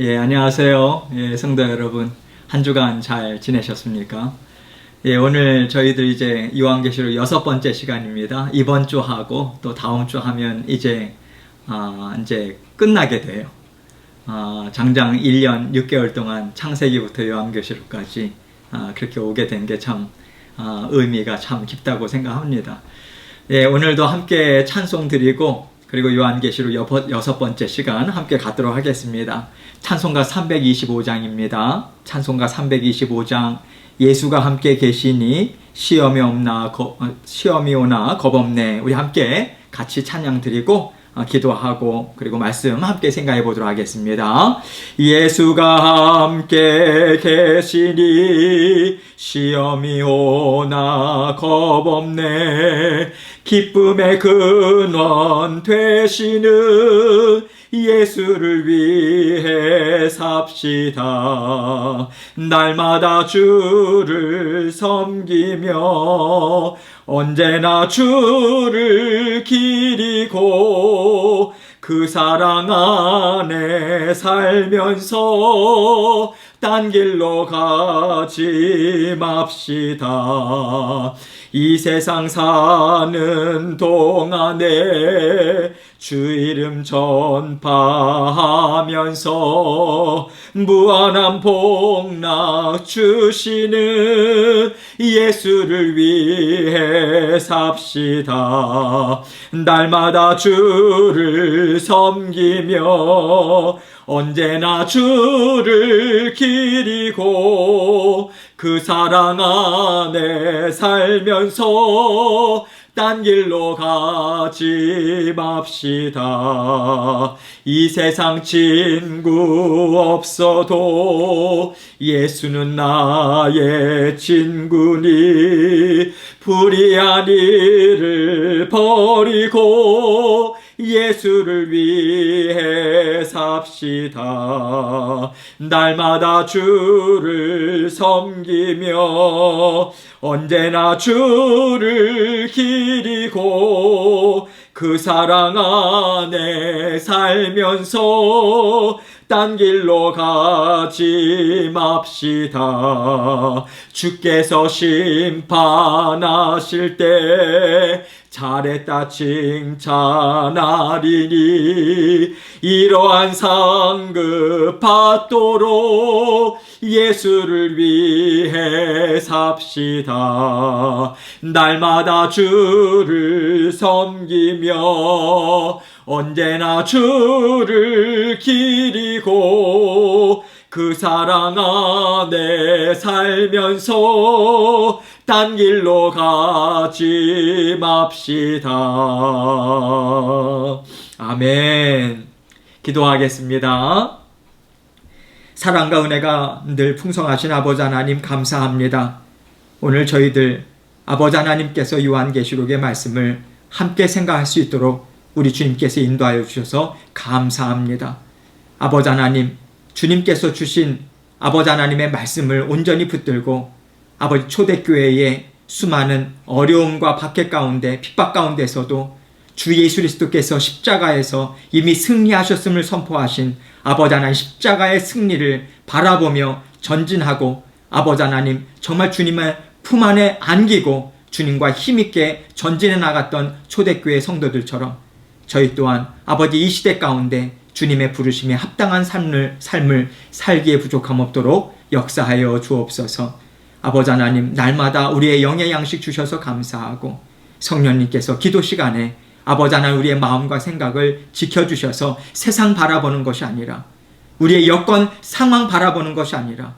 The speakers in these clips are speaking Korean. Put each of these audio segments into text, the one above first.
예, 안녕하세요. 예, 성도 여러분. 한 주간 잘 지내셨습니까? 예, 오늘 저희들 이제 요한계시록 6번째 시간입니다. 이번 주 하고 또 다음 주 하면 이제 끝나게 돼요. 장장 1년 6개월 동안 창세기부터 요한계시록까지 그렇게 오게 된 게 참 의미가 참 깊다고 생각합니다. 예, 오늘도 함께 찬송 드리고 그리고 요한계시록 6번째 시간 함께 갖도록 하겠습니다. 찬송가 325장입니다. 찬송가 325장. 예수가 함께 계시니 시험이 오나 겁없네. 우리 함께 같이 찬양 드리고 기도하고 그리고 말씀 함께 생각해 보도록 하겠습니다. 예수가 함께 계시니 시험이 오나 겁없네. 기쁨의 근원 되시는 예수를 위해 삽시다. 날마다 주를 섬기며 언제나 주를 기리고 그 사랑 안에 살면서 딴 길로 가지 맙시다. 이 세상 사는 동안에 주 이름 전파하면서 무한한 복락 주시는 예수를 위해 삽시다. 날마다 주를 섬기며 언제나 주를 기리고 그 사랑 안에 살면서 딴 길로 가지 맙시다. 이 세상 친구 없어도 예수는 나의 친구니 불의한 일을 버리고 예수를 위해 삽시다. 날마다 주를 섬기며 언제나 주를 기리고 그 사랑 안에 살면서 딴 길로 가지 맙시다. 주께서 심판하실 때 잘했다 칭찬하리니 이러한 상급 받도록 예수를 위해 삽시다. 날마다 주를 섬기며 언제나 주를 기리고 그 사랑 안에 살면서 딴 길로 가지 맙시다. 아멘. 기도하겠습니다. 사랑과 은혜가 늘 풍성하신 아버지 하나님 감사합니다. 오늘 저희들 아버지 하나님께서 요한계시록의 말씀을 함께 생각할 수 있도록 우리 주님께서 인도하여 주셔서 감사합니다. 아버지 하나님, 주님께서 주신 아버지 하나님의 말씀을 온전히 붙들고 아버지 초대교회의 수많은 어려움과 박해 가운데 핍박 가운데서도 주 예수 그리스도께서 십자가에서 이미 승리하셨음을 선포하신 아버지 하나님 십자가의 승리를 바라보며 전진하고 아버지 하나님 정말 주님의 품 안에 안기고 주님과 힘있게 전진해 나갔던 초대교회 성도들처럼 저희 또한 아버지 이 시대 가운데 주님의 부르심에 합당한 삶을 살기에 부족함 없도록 역사하여 주옵소서. 아버지 하나님 날마다 우리의 영의 양식 주셔서 감사하고 성령님께서 기도 시간에 아버지 하나님 우리의 마음과 생각을 지켜주셔서 세상 바라보는 것이 아니라 우리의 여건 상황 바라보는 것이 아니라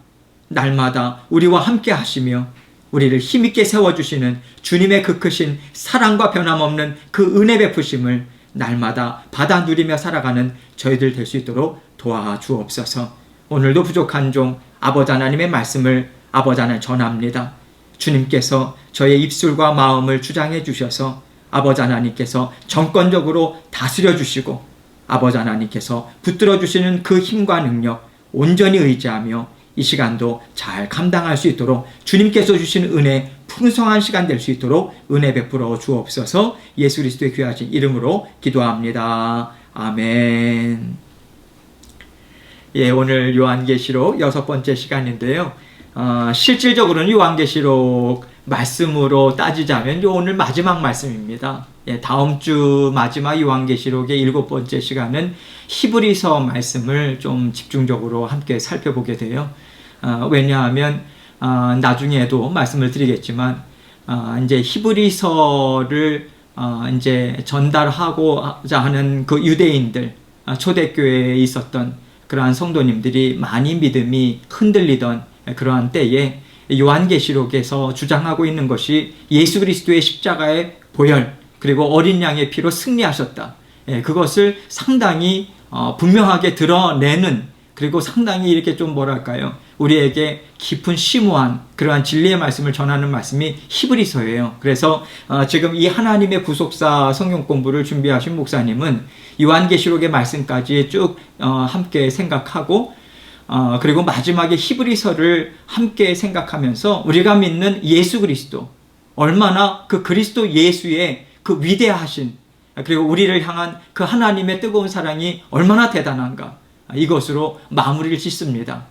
날마다 우리와 함께 하시며 우리를 힘있게 세워주시는 주님의 그 크신 사랑과 변함없는 그 은혜 베푸심을 날마다 받아 누리며 살아가는 저희들 될 수 있도록 도와주옵소서. 오늘도 부족한 종 아버지 하나님의 말씀을 아버지 하나님 전합니다. 주님께서 저의 입술과 마음을 주장해 주셔서 아버지 하나님께서 정권적으로 다스려 주시고 아버지 하나님께서 붙들어 주시는 그 힘과 능력 온전히 의지하며 이 시간도 잘 감당할 수 있도록 주님께서 주시는 은혜 풍성한 시간 될 수 있도록 은혜 베풀어 주옵소서. 예수 그리스도의 귀하신 이름으로 기도합니다. 아멘. 예, 오늘 요한계시록 6번째 시간인데요. 실질적으로는 요한계시록 말씀으로 따지자면 오늘 마지막 말씀입니다. 예, 다음 주 마지막 요한계시록의 7번째 시간은 히브리서 말씀을 좀 집중적으로 함께 살펴보게 돼요. 왜냐하면 나중에도 말씀을 드리겠지만 이제 히브리서를 이제 전달하고자 하는 그 유대인들, 초대교회에 있었던 그러한 성도님들이 많이 믿음이 흔들리던 그러한 때에 요한계시록에서 주장하고 있는 것이 예수 그리스도의 십자가의 보혈 그리고 어린 양의 피로 승리하셨다. 그것을 상당히 분명하게 드러내는, 그리고 상당히 이렇게 좀 뭐랄까요, 우리에게 깊은 심오한 그러한 진리의 말씀을 전하는 말씀이 히브리서예요. 그래서 지금 이 하나님의 구속사 성경 공부를 준비하신 목사님은 요한계시록의 말씀까지 쭉 함께 생각하고 그리고 마지막에 히브리서를 함께 생각하면서 우리가 믿는 예수 그리스도, 얼마나 그 그리스도 예수의 그 위대하신, 그리고 우리를 향한 그 하나님의 뜨거운 사랑이 얼마나 대단한가, 이것으로 마무리를 짓습니다.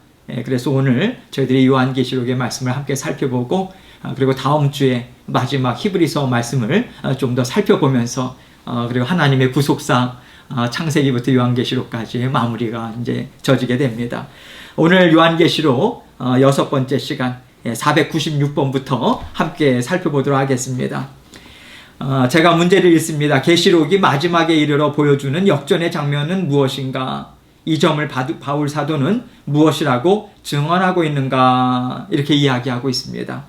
그래서 오늘 저희들이 요한계시록의 말씀을 함께 살펴보고 그리고 다음 주에 마지막 히브리서 말씀을 좀 더 살펴보면서 그리고 하나님의 구속사 창세기부터 요한계시록까지의 마무리가 이제 져지게 됩니다. 오늘 요한계시록 6번째 시간 496번부터 함께 살펴보도록 하겠습니다. 제가 문제를 읽습니다. 계시록이 마지막에 이르러 보여주는 역전의 장면은 무엇인가? 이 점을 바울 사도는 무엇이라고 증언하고 있는가? 이렇게 이야기하고 있습니다.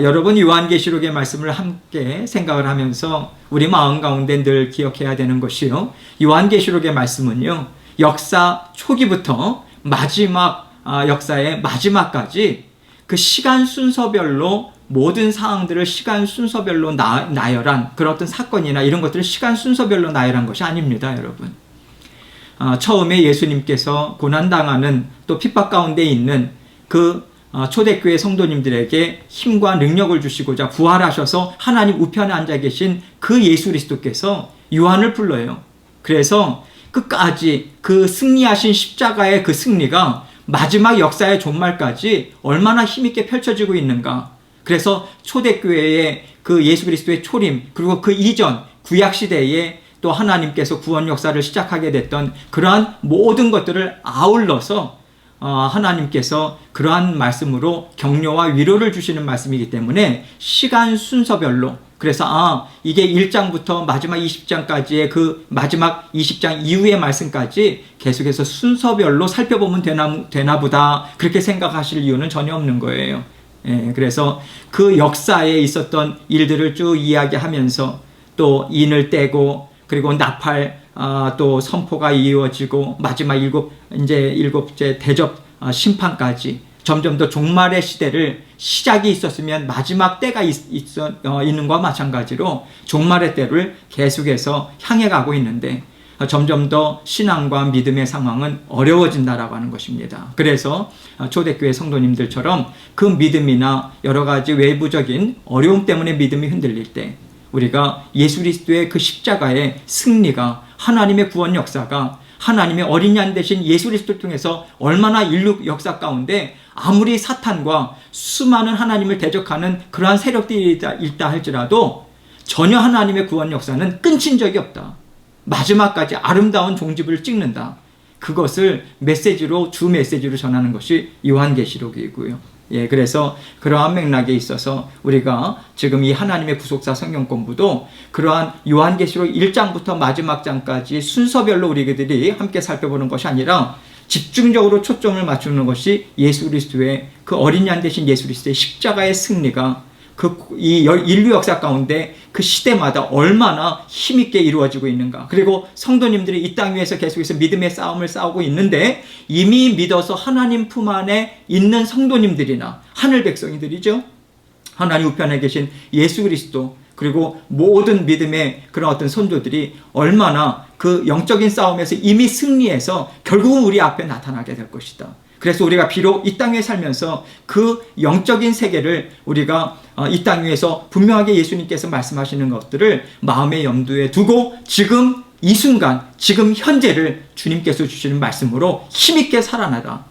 여러분, 요한계시록의 말씀을 함께 생각을 하면서 우리 마음 가운데 늘 기억해야 되는 것이요, 요한계시록의 말씀은요, 역사 초기부터 마지막 역사의 마지막까지 그 시간 순서별로 모든 사항들을 시간 순서별로 나열한 그런 어떤 사건이나 이런 것들을 시간 순서별로 나열한 것이 아닙니다, 여러분. 처음에 예수님께서 고난당하는 또 핍박 가운데 있는 그 초대교회 성도님들에게 힘과 능력을 주시고자 부활하셔서 하나님 우편에 앉아 계신 그 예수 그리스도께서 요한을 불러요. 그래서 끝까지 그 승리하신 십자가의 그 승리가 마지막 역사의 종말까지 얼마나 힘있게 펼쳐지고 있는가. 그래서 초대교회의 그 예수 그리스도의 초림, 그리고 그 이전 구약시대에 또 하나님께서 구원 역사를 시작하게 됐던 그러한 모든 것들을 아울러서 하나님께서 그러한 말씀으로 격려와 위로를 주시는 말씀이기 때문에 시간 순서별로, 그래서 이게 1장부터 마지막 20장까지의 그 마지막 20장 이후의 말씀까지 계속해서 순서별로 살펴보면 되나 보다, 그렇게 생각하실 이유는 전혀 없는 거예요. 그래서 그 역사에 있었던 일들을 쭉 이야기하면서 또 인을 떼고 그리고 나팔 또 선포가 이루어지고 마지막 일곱째 대접 심판까지 점점 더 종말의 시대를, 시작이 있었으면 마지막 때가 있는 것과 마찬가지로 종말의 때를 계속해서 향해 가고 있는데 점점 더 신앙과 믿음의 상황은 어려워진다라고 하는 것입니다. 그래서 초대교회 성도님들처럼 그 믿음이나 여러 가지 외부적인 어려움 때문에 믿음이 흔들릴 때 우리가 예수 그리스도의 그 십자가의 승리가, 하나님의 구원 역사가, 하나님의 어린 양 되신 예수 그리스도를 통해서 얼마나 인류 역사 가운데 아무리 사탄과 수많은 하나님을 대적하는 그러한 세력들이 있다 할지라도 전혀 하나님의 구원 역사는 끊긴 적이 없다. 마지막까지 아름다운 종지부를 찍는다. 그것을 메시지로, 주 메시지로 전하는 것이 요한계시록이고요. 그래서 그러한 맥락에 있어서 우리가 지금 이 하나님의 구속사 성경 공부도 그러한 요한계시록 1장부터 마지막 장까지 순서별로 우리들이 함께 살펴보는 것이 아니라 집중적으로 초점을 맞추는 것이 예수 그리스도의 그 어린 양 되신 예수 그리스도의 십자가의 승리가 이 인류 역사 가운데 그 시대마다 얼마나 힘있게 이루어지고 있는가. 그리고 성도님들이 이 땅 위에서 계속해서 믿음의 싸움을 싸우고 있는데 이미 믿어서 하나님 품 안에 있는 성도님들이나 하늘 백성이들이죠. 하나님 우편에 계신 예수 그리스도, 그리고 모든 믿음의 그런 어떤 선조들이 얼마나 그 영적인 싸움에서 이미 승리해서 결국은 우리 앞에 나타나게 될 것이다. 그래서 우리가 비록 이 땅에 살면서 그 영적인 세계를 우리가 이 땅 위에서 분명하게 예수님께서 말씀하시는 것들을 마음의 염두에 두고 지금 이 순간 지금 현재를 주님께서 주시는 말씀으로 힘있게 살아나라,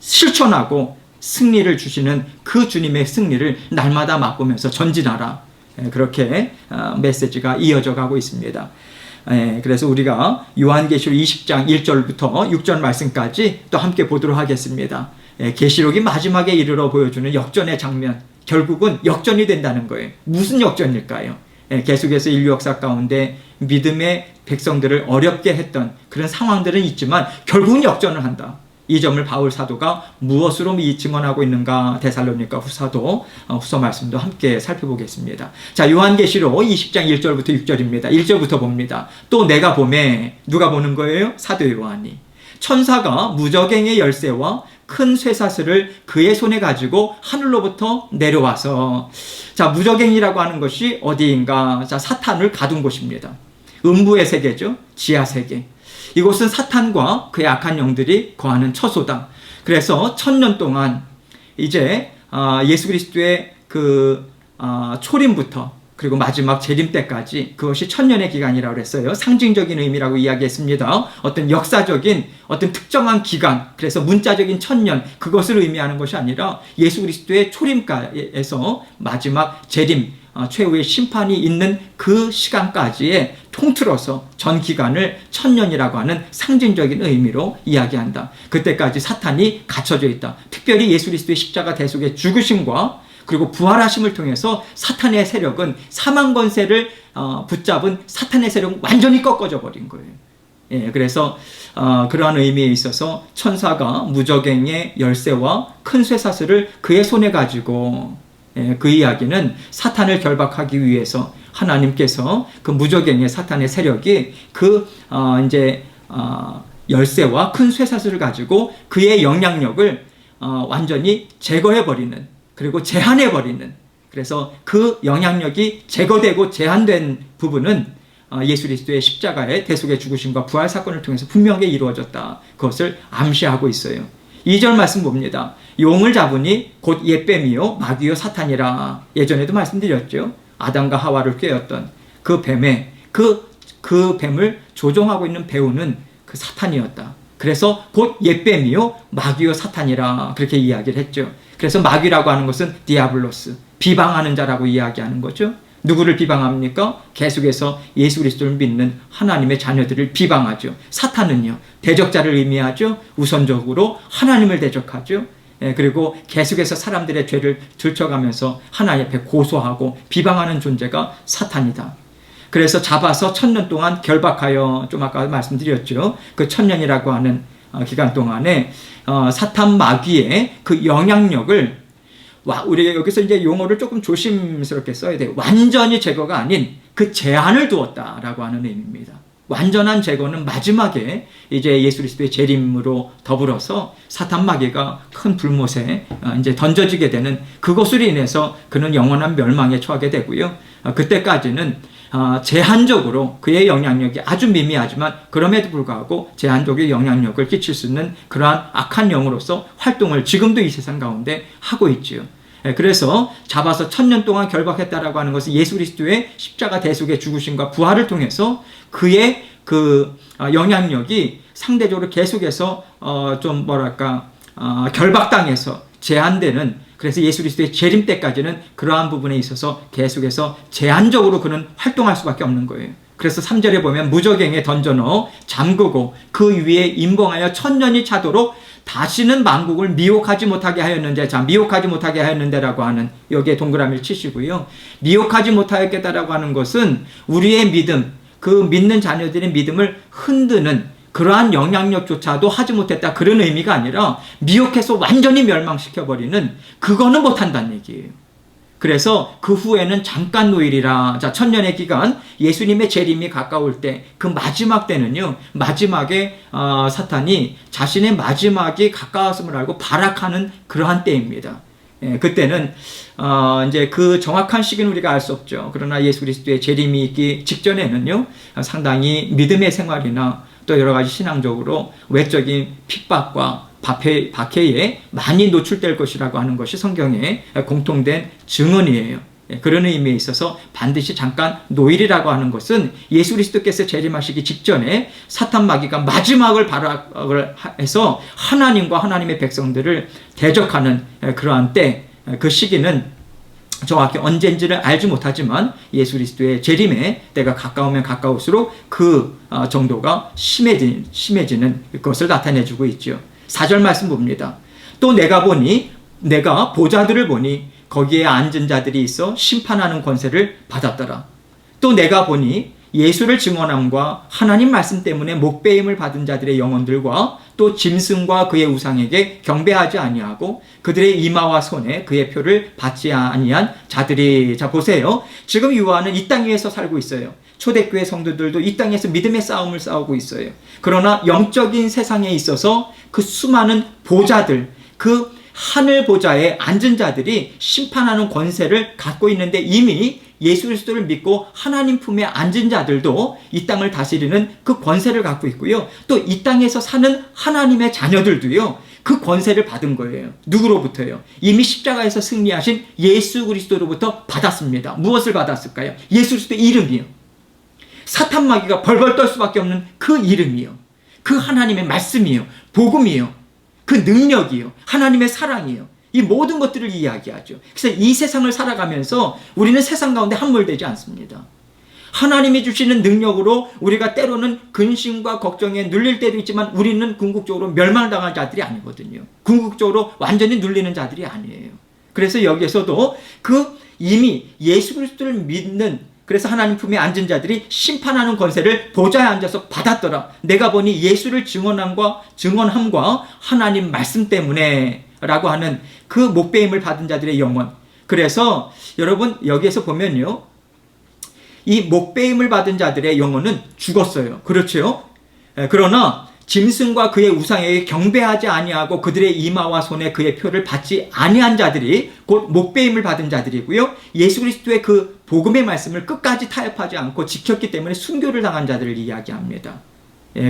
실천하고 승리를 주시는 그 주님의 승리를 날마다 맛보면서 전진하라. 그렇게 메시지가 이어져 가고 있습니다. 그래서 우리가 요한계시록 20장 1절부터 6절 말씀까지 또 함께 보도록 하겠습니다. 계시록이 마지막에 이르러 보여주는 역전의 장면, 결국은 역전이 된다는 거예요. 무슨 역전일까요? 계속해서 인류 역사 가운데 믿음의 백성들을 어렵게 했던 그런 상황들은 있지만 결국은 역전을 한다. 이 점을 바울 사도가 무엇으로 증언하고 있는가? 데살로니가 후서도 후서 말씀도 함께 살펴보겠습니다. 자, 요한계시록 20장 1절부터 6절입니다. 1절부터 봅니다. 또 내가 보매, 누가 보는 거예요? 사도 요한이. 천사가 무저갱의 열쇠와 큰 쇠사슬을 그의 손에 가지고 하늘로부터 내려와서, 자, 무저갱이라고 하는 것이 어디인가? 자, 사탄을 가둔 곳입니다. 음부의 세계죠. 지하 세계. 이곳은 사탄과 그의 악한 영들이 거하는 처소다. 그래서 1000년 동안 이제 예수 그리스도의 그 초림부터 그리고 마지막 재림 때까지, 그것이 1000년의 기간이라고 했어요. 상징적인 의미라고 이야기했습니다. 어떤 역사적인 어떤 특정한 기간, 그래서 문자적인 1000년, 그것을 의미하는 것이 아니라 예수 그리스도의 초림에서 마지막 재림, 최후의 심판이 있는 그 시간까지의 통틀어서 전 기간을 1000년이라고 하는 상징적인 의미로 이야기한다. 그때까지 사탄이 갇혀져 있다. 특별히 예수 그리스도의 십자가 대속의 죽으심과 그리고 부활하심을 통해서 사탄의 세력은, 사망 권세를 붙잡은 사탄의 세력은 완전히 꺾어져 버린 거예요. 그래서 그러한 의미에 있어서 천사가 무저갱의 열쇠와 큰 쇠사슬을 그의 손에 가지고, 그 이야기는 사탄을 결박하기 위해서 하나님께서 그 무저갱의 사탄의 세력이 그 열쇠와 큰 쇠사슬을 가지고 그의 영향력을 완전히 제거해버리는, 그리고 제한해버리는, 그래서 그 영향력이 제거되고 제한된 부분은 예수 그리스도의 십자가의 대속의 죽으심과 부활 사건을 통해서 분명히 이루어졌다. 그것을 암시하고 있어요. 2절 말씀 봅니다. 용을 잡으니 곧 옛뱀이요 마귀요 사탄이라. 예전에도 말씀드렸죠. 아담과 하와를 꾀었던 그 뱀의 그 뱀을 조종하고 있는 배우는 그 사탄이었다. 그래서 곧 옛뱀이요 마귀요 사탄이라, 그렇게 이야기를 했죠. 그래서 마귀라고 하는 것은 디아블로스, 비방하는 자라고 이야기하는 거죠. 누구를 비방합니까? 계속해서 예수 그리스도를 믿는 하나님의 자녀들을 비방하죠. 사탄은요, 대적자를 의미하죠. 우선적으로 하나님을 대적하죠. 그리고 계속해서 사람들의 죄를 들춰가면서 하나님 앞에 고소하고 비방하는 존재가 사탄이다. 그래서 잡아서 1000년 동안 결박하여, 좀 아까 말씀드렸죠. 그 1000년이라고 하는 기간 동안에 사탄 마귀의 그 영향력을, 우리가 여기서 이제 용어를 조금 조심스럽게 써야 돼요. 완전히 제거가 아닌 그 제한을 두었다라고 하는 의미입니다. 완전한 제거는 마지막에 이제 예수 그리스도의 재림으로 더불어서 사탄 마귀가 큰 불못에 이제 던져지게 되는, 그것으로 인해서 그는 영원한 멸망에 처하게 되고요. 그때까지는 제한적으로 그의 영향력이 아주 미미하지만 그럼에도 불구하고 제한적인 영향력을 끼칠 수 있는 그러한 악한 영으로서 활동을 지금도 이 세상 가운데 하고 있지요. 그래서 잡아서 1000년 동안 결박했다라고 하는 것은 예수 그리스도의 십자가 대속의 죽으심과 부활을 통해서 그의 그 영향력이 상대적으로 계속해서 결박당해서 제한되는, 그래서 예수 그리스도의 재림 때까지는 그러한 부분에 있어서 계속해서 제한적으로 그는 활동할 수밖에 없는 거예요. 그래서 3절에 보면 무저갱에 던져넣어 잠그고 그 위에 임봉하여 1000년이 차도록 다시는 만국을 미혹하지 못하게 하였는데, 자, 미혹하지 못하게 하였는데라고 하는, 여기에 동그라미를 치시고요. 미혹하지 못하였겠다라고 하는 것은 우리의 믿음, 그 믿는 자녀들의 믿음을 흔드는 그러한 영향력조차도 하지 못했다, 그런 의미가 아니라 미혹해서 완전히 멸망시켜버리는, 그거는 못한다는 얘기예요. 그래서 그 후에는 잠깐 노일이라. 자, 1000년의 기간, 예수님의 재림이 가까울 때, 그 마지막 때는요, 마지막에 사탄이 자신의 마지막이 가까웠음을 알고 발악하는 그러한 때입니다. 그때는 이제 그 정확한 시기는 우리가 알 수 없죠. 그러나 예수 그리스도의 재림이 있기 직전에는요, 상당히 믿음의 생활이나 또 여러 가지 신앙적으로 외적인 핍박과 박해에 많이 노출될 것이라고 하는 것이 성경의 공통된 증언이에요. 그런 의미에 있어서 반드시 잠깐 노일이라고 하는 것은 예수 그리스도께서 재림하시기 직전에 사탄 마귀가 마지막을 발악을 해서 하나님과 하나님의 백성들을 대적하는 그러한 때, 그 시기는 정확히 언제인지를 알지 못하지만 예수 그리스도의 재림의 때가 가까우면 가까울수록 그 정도가 심해지는 것을 나타내주고 있죠. 4절 말씀 봅니다. 또 내가 보좌들을 보니 거기에 앉은 자들이 있어 심판하는 권세를 받았더라. 또 내가 보니 예수를 증언함과 하나님 말씀 때문에 목배임을 받은 자들의 영혼들과 또 짐승과 그의 우상에게 경배하지 아니하고 그들의 이마와 손에 그의 표를 받지 아니한 자들이. 자, 보세요. 지금 요한은 이 땅 위에서 살고 있어요. 초대교회 성도들도 이 땅에서 믿음의 싸움을 싸우고 있어요. 그러나 영적인 세상에 있어서 그 수많은 보좌들, 그 하늘 보좌에 앉은 자들이 심판하는 권세를 갖고 있는데, 이미 예수 그리스도를 믿고 하나님 품에 앉은 자들도 이 땅을 다스리는 그 권세를 갖고 있고요. 또 이 땅에서 사는 하나님의 자녀들도요, 그 권세를 받은 거예요. 누구로부터요? 이미 십자가에서 승리하신 예수 그리스도로부터 받았습니다. 무엇을 받았을까요? 예수 그리스도의 이름이요. 사탄 마귀가 벌벌 떨 수밖에 없는 그 이름이요. 그 하나님의 말씀이요. 복음이요. 그 능력이요. 하나님의 사랑이요. 이 모든 것들을 이야기하죠. 그래서 이 세상을 살아가면서 우리는 세상 가운데 함몰되지 않습니다. 하나님이 주시는 능력으로 우리가 때로는 근심과 걱정에 눌릴 때도 있지만 우리는 궁극적으로 멸망당할 자들이 아니거든요. 궁극적으로 완전히 눌리는 자들이 아니에요. 그래서 여기에서도 그 이미 예수 그리스도를 믿는, 그래서 하나님 품에 앉은 자들이 심판하는 권세를 보좌에 앉아서 받았더라. 내가 보니 예수를 증언함과 하나님 말씀 때문에 라고 하는 그 목배임을 받은 자들의 영혼. 그래서 여러분 여기에서 보면요, 이 목배임을 받은 자들의 영혼은 죽었어요. 그렇죠? 그러나 짐승과 그의 우상에게 경배하지 아니하고 그들의 이마와 손에 그의 표를 받지 아니한 자들이 곧 목배임을 받은 자들이고요. 예수 그리스도의 그 복음의 말씀을 끝까지 타협하지 않고 지켰기 때문에 순교를 당한 자들을 이야기합니다.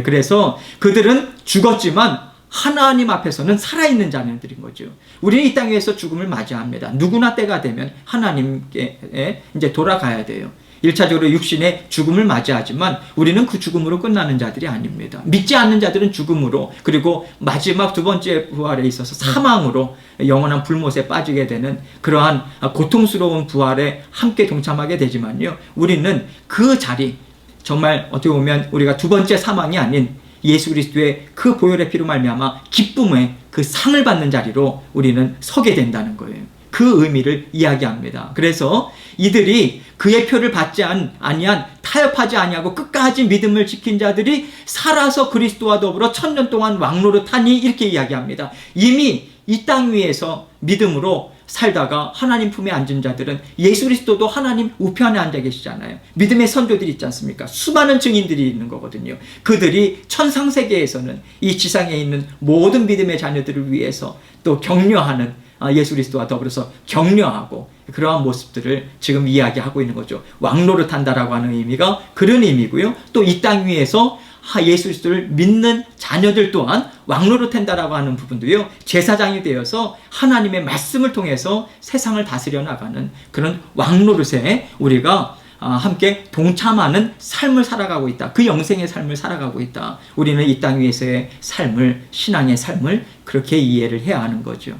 그래서 그들은 죽었지만 하나님 앞에서는 살아있는 자녀들인 거죠. 우리는 이 땅에서 죽음을 맞이합니다. 누구나 때가 되면 하나님께 이제 돌아가야 돼요. 1차적으로 육신의 죽음을 맞이하지만 우리는 그 죽음으로 끝나는 자들이 아닙니다. 믿지 않는 자들은 죽음으로, 그리고 마지막 두 번째 부활에 있어서 사망으로 영원한 불못에 빠지게 되는 그러한 고통스러운 부활에 함께 동참하게 되지만요, 우리는 그 자리, 정말 어떻게 보면 우리가 두 번째 사망이 아닌 예수 그리스도의 그 보혈의 피로 말미암아 기쁨의 그 상을 받는 자리로 우리는 서게 된다는 거예요. 그 의미를 이야기합니다. 그래서 이들이 그의 표를 받지 아니한, 타협하지 아니하고 끝까지 믿음을 지킨 자들이 살아서 그리스도와 더불어 1000년 동안 왕노릇하니, 이렇게 이야기합니다. 이미 이 땅 위에서 믿음으로 살다가 하나님 품에 앉은 자들은, 예수 그리스도도 하나님 우편에 앉아 계시잖아요. 믿음의 선조들이 있지 않습니까? 수많은 증인들이 있는 거거든요. 그들이 천상세계에서는 이 지상에 있는 모든 믿음의 자녀들을 위해서 또 격려하는, 예수 그리스도와 더불어서 격려하고 그러한 모습들을 지금 이야기하고 있는 거죠. 왕노릇한다라고 하는 의미가 그런 의미고요. 또 이 땅 위에서 예수 그리스도를 믿는 자녀들 또한 왕노릇한다라고 하는 부분도요, 제사장이 되어서 하나님의 말씀을 통해서 세상을 다스려 나가는 그런 왕노릇에 우리가 함께 동참하는 삶을 살아가고 있다. 그 영생의 삶을 살아가고 있다. 우리는 이 땅 위에서의 삶을, 신앙의 삶을 그렇게 이해를 해야 하는 거죠.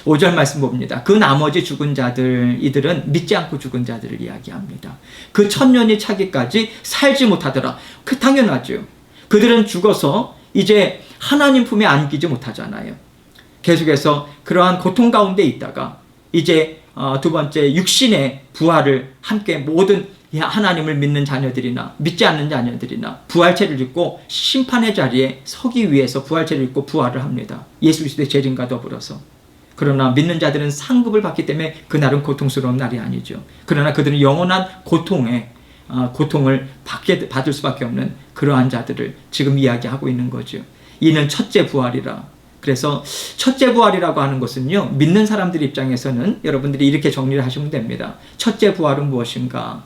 5절 말씀 봅니다. 그 나머지 죽은 자들, 이들은 믿지 않고 죽은 자들을 이야기합니다. 그 1000년이 차기까지 살지 못하더라. 그 당연하죠. 그들은 죽어서 이제 하나님 품에 안기지 못하잖아요. 계속해서 그러한 고통 가운데 있다가 이제 두 번째 육신의 부활을 함께 모든 하나님을 믿는 자녀들이나 믿지 않는 자녀들이나 부활체를 입고 심판의 자리에 서기 위해서 부활체를 입고 부활을 합니다. 예수 그리스도의 재림과 더불어서. 그러나 믿는 자들은 상급을 받기 때문에 그날은 고통스러운 날이 아니죠. 그러나 그들은 영원한 고통을 받을 수밖에 없는 그러한 자들을 지금 이야기하고 있는 거죠. 이는 첫째 부활이라. 그래서 첫째 부활이라고 하는 것은요, 믿는 사람들 입장에서는 여러분들이 이렇게 정리를 하시면 됩니다. 첫째 부활은 무엇인가?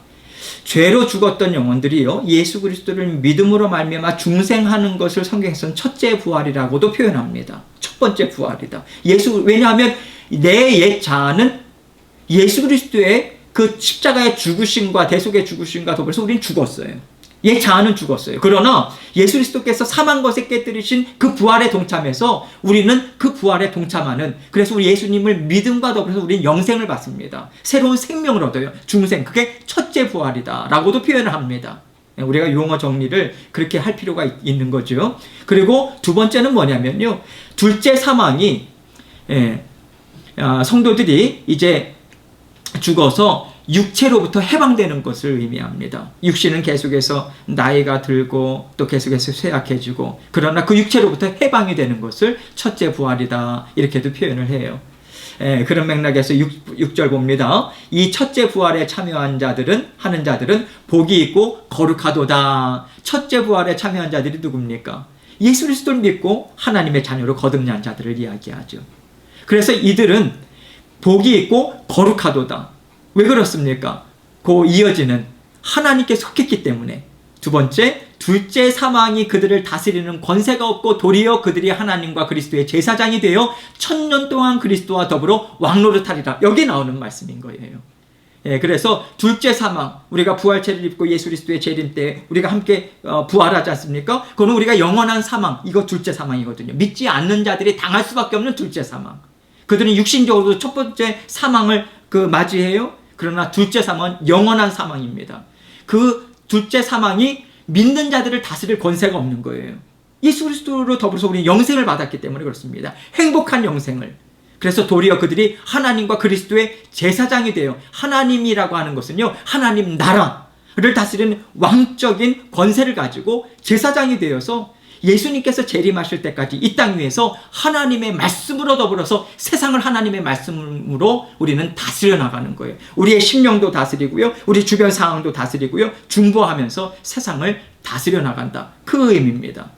죄로 죽었던 영혼들이요, 예수 그리스도를 믿음으로 말미암아 중생하는 것을 성경에서는 첫째 부활이라고도 표현합니다. 첫 번째 부활이다. 왜냐하면 내 옛 자아는 예수 그리스도의 그 십자가의 죽으심과 대속의 죽으심과 더불어서 우리는 죽었어요. 옛 자아는 죽었어요. 그러나 예수 그리스도께서 사망 것에 깨뜨리신 그 부활에 동참해서 우리는 그 부활에 동참하는, 그래서 우리 예수님을 믿음과 더불어서 우리는 영생을 받습니다. 새로운 생명을 얻어요. 중생. 그게 첫째 부활이다 라고도 표현을 합니다. 우리가 용어 정리를 그렇게 할 필요가 있는 거죠. 그리고 두 번째는 뭐냐면요, 둘째 사망이 성도들이 이제 죽어서 육체로부터 해방되는 것을 의미합니다. 육신은 계속해서 나이가 들고 또 계속해서 쇠약해지고, 그러나 그 육체로부터 해방이 되는 것을 첫째 부활이다 이렇게도 표현을 해요. 그런 맥락에서 6절 봅니다. 이 첫째 부활에 참여한 자들은, 하는 자들은 복이 있고 거룩하도다. 첫째 부활에 참여한 자들이 누굽니까? 예수 그리스도를 믿고 하나님의 자녀로 거듭난 자들을 이야기하죠. 그래서 이들은 복이 있고 거룩하도다. 왜 그렇습니까? 그 이어지는 하나님께 속했기 때문에. 두 번째, 둘째 사망이 그들을 다스리는 권세가 없고 도리어 그들이 하나님과 그리스도의 제사장이 되어 1000년 동안 그리스도와 더불어 왕노릇하리라. 여기 나오는 말씀인 거예요. 그래서 둘째 사망, 우리가 부활체를 입고 예수 그리스도의 재림 때 우리가 함께 부활하지 않습니까? 그거는 우리가 영원한 사망, 이거 둘째 사망이거든요. 믿지 않는 자들이 당할 수밖에 없는 둘째 사망. 그들은 육신적으로 첫 번째 사망을 맞이해요. 그러나 둘째 사망은 영원한 사망입니다. 그 둘째 사망이 믿는 자들을 다스릴 권세가 없는 거예요. 예수 그리스도로 더불어서 우리는 영생을 받았기 때문에 그렇습니다. 행복한 영생을. 그래서 도리어 그들이 하나님과 그리스도의 제사장이 되어, 하나님이라고 하는 것은요, 하나님 나라를 다스리는 왕적인 권세를 가지고 제사장이 되어서 예수님께서 재림하실 때까지 이 땅 위에서 하나님의 말씀으로 더불어서 세상을 하나님의 말씀으로 우리는 다스려 나가는 거예요. 우리의 심령도 다스리고요, 우리 주변 상황도 다스리고요, 중보하면서 세상을 다스려 나간다. 그 의미입니다.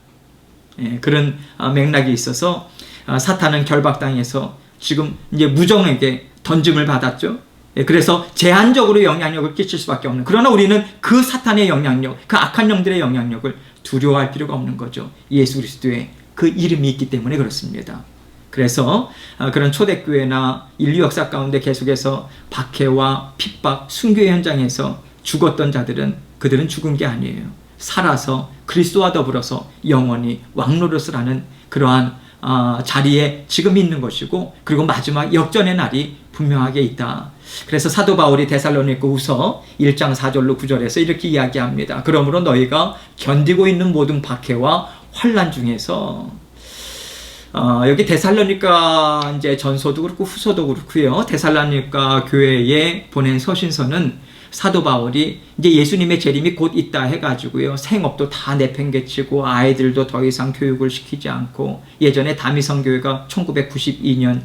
그런 맥락이 있어서 사탄은 결박당해서 지금 이제 무정에게 던짐을 받았죠. 그래서 제한적으로 영향력을 끼칠 수밖에 없는, 그러나 우리는 그 사탄의 영향력, 그 악한 영들의 영향력을 두려워할 필요가 없는 거죠. 예수 그리스도의 그 이름이 있기 때문에 그렇습니다. 그래서 그런 초대교회나 인류 역사 가운데 계속해서 박해와 핍박, 순교의 현장에서 죽었던 자들은, 그들은 죽은 게 아니에요. 살아서 그리스도와 더불어서 영원히 왕노릇을 하는 그러한 자리에 지금 있는 것이고, 그리고 마지막 역전의 날이 분명하게 있다. 그래서 사도 바울이 데살로니가후서 1장 4절로 9절에서 이렇게 이야기합니다. 그러므로 너희가 견디고 있는 모든 박해와 환난 중에서, 여기 데살로니가 이제 전서도 그렇고 후서도 그렇고요. 데살로니가 교회에 보낸 서신서는 사도 바울이 이제 예수님의 재림이 곧 있다 해가지고요, 생업도 다 내팽개치고 아이들도 더 이상 교육을 시키지 않고, 예전에 다미성 교회가 1992년에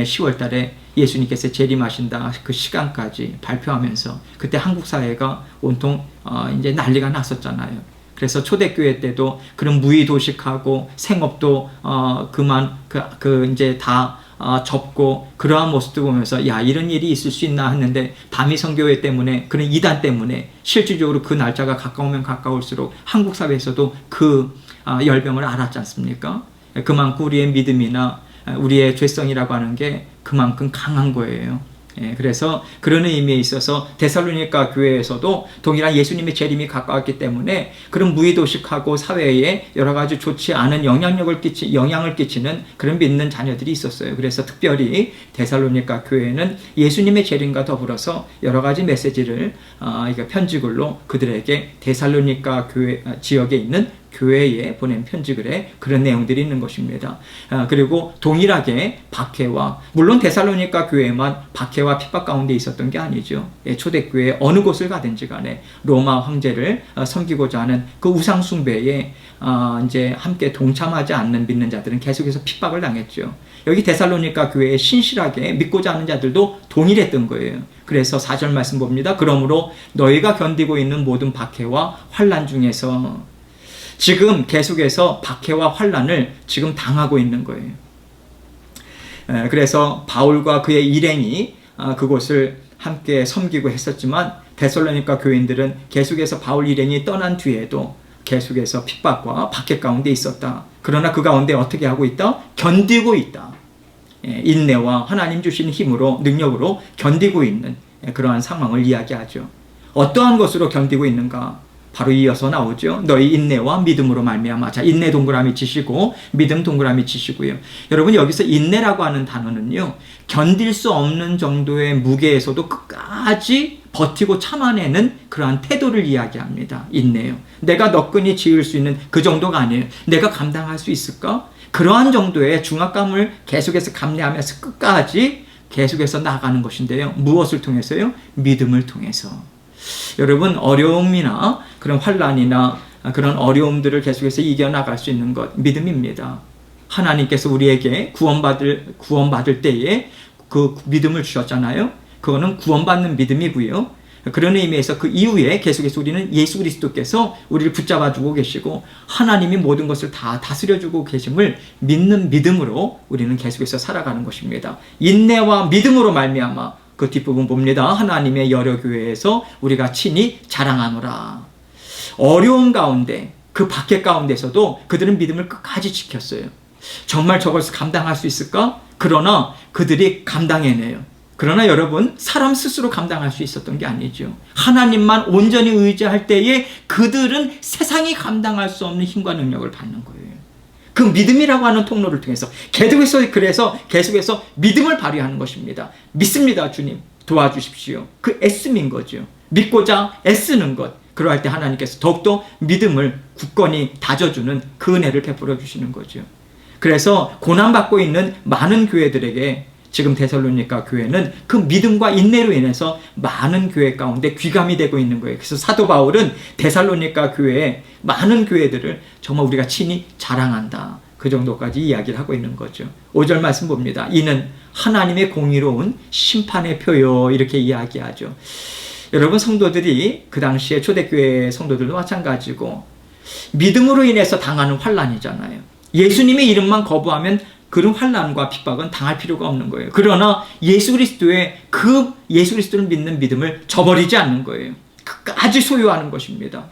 10월 달에 예수님께서 재림하신다 그 시간까지 발표하면서, 그때 한국 사회가 온통 이제 난리가 났었잖아요. 그래서 초대교회 때도 그런 무의도식하고 생업도 이제 다 접고 그러한 모습도 보면서, 야, 이런 일이 있을 수 있나 했는데, 다미성교회 때문에, 그런 이단 때문에 실질적으로 그 날짜가 가까우면 가까울수록 한국 사회에서도 그 열병을 알았지 않습니까? 그만큼 우리의 믿음이나 우리의 죄성이라고 하는 게 그만큼 강한 거예요. 그래서 그런 의미에 있어서 데살로니가 교회에서도 동일한 예수님의 재림이 가까웠기 때문에 그런 무의도식하고 사회에 여러 가지 좋지 않은 영향을 끼치는 그런 믿는 자녀들이 있었어요. 그래서 특별히 데살로니가 교회는 예수님의 재림과 더불어서 여러 가지 메시지를 편지글로 그들에게 데살로니가 교회 지역에 있는 교회에 보낸 편지글에 그런 내용들이 있는 것입니다. 그리고 동일하게 박해와, 물론 데살로니가 교회만 박해와 핍박 가운데 있었던 게 아니죠. 초대교회 어느 곳을 가든지 간에 로마 황제를 섬기고자 하는 그 우상 숭배에 이제 함께 동참하지 않는 믿는 자들은 계속해서 핍박을 당했죠. 여기 데살로니가 교회에 신실하게 믿고자 하는 자들도 동일했던 거예요. 그래서 4절 말씀 봅니다. 그러므로 너희가 견디고 있는 모든 박해와 환난 중에서, 지금 계속해서 박해와 환난을 지금 당하고 있는 거예요. 그래서 바울과 그의 일행이 그곳을 함께 섬기고 했었지만, 데살로니가 교인들은 계속해서 바울 일행이 떠난 뒤에도 계속해서 핍박과 박해 가운데 있었다. 그러나 그 가운데 어떻게 하고 있다? 견디고 있다. 인내와 하나님 주신 힘으로, 능력으로 견디고 있는 그러한 상황을 이야기하죠. 어떠한 것으로 견디고 있는가? 바로 이어서 나오죠. 너희 인내와 믿음으로 말미암아. 자, 인내 동그라미 치시고 믿음 동그라미 치시고요. 여러분, 여기서 인내라고 하는 단어는요, 견딜 수 없는 정도의 무게에서도 끝까지 버티고 참아내는 그러한 태도를 이야기합니다. 인내요. 내가 너끈히 지을 수 있는 그 정도가 아니에요. 내가 감당할 수 있을까? 그러한 정도의 중압감을 계속해서 감내하면서 끝까지 계속해서 나아가는 것인데요. 무엇을 통해서요? 믿음을 통해서. 여러분, 어려움이나 그런 환난이나 그런 어려움들을 계속해서 이겨나갈 수 있는 것, 믿음입니다. 하나님께서 우리에게 구원받을 때에 그 믿음을 주셨잖아요. 그거는 구원받는 믿음이고요. 그런 의미에서 그 이후에 계속해서 우리는 예수 그리스도께서 우리를 붙잡아주고 계시고 하나님이 모든 것을 다 다스려주고 계심을 믿는 믿음으로 우리는 계속해서 살아가는 것입니다. 인내와 믿음으로 말미암아, 그 뒷부분 봅니다. 하나님의 여러 교회에서 우리가 친히 자랑하노라. 어려운 가운데, 그 박해 가운데서도 그들은 믿음을 끝까지 지켰어요. 정말 저것을 감당할 수 있을까? 그러나 그들이 감당해내요. 그러나 여러분, 사람 스스로 감당할 수 있었던 게 아니죠. 하나님만 온전히 의지할 때에 그들은 세상이 감당할 수 없는 힘과 능력을 받는 거예요. 그 믿음이라고 하는 통로를 통해서 그래서 계속해서 믿음을 발휘하는 것입니다. 믿습니다, 주님. 도와주십시오. 그 애씀인 거죠. 믿고자 애쓰는 것. 그러할 때 하나님께서 더욱더 믿음을 굳건히 다져주는 그 은혜를 베풀어 주시는 거죠. 그래서 고난받고 있는 많은 교회들에게 지금 데살로니가 교회는 그 믿음과 인내로 인해서 많은 교회 가운데 귀감이 되고 있는 거예요. 그래서 사도 바울은 데살로니가 교회의 많은 교회들을 정말 우리가 친히 자랑한다. 그 정도까지 이야기를 하고 있는 거죠. 5절 말씀 봅니다. 이는 하나님의 공의로운 심판의 표요, 이렇게 이야기하죠. 여러분, 성도들이 그 당시에 초대교회 성도들도 마찬가지고 믿음으로 인해서 당하는 환난이잖아요. 예수님의 이름만 거부하면 그런 환난과 핍박은 당할 필요가 없는 거예요. 그러나 예수 그리스도를 믿는 믿음을 저버리지 않는 거예요. 끝까지 소유하는 것입니다.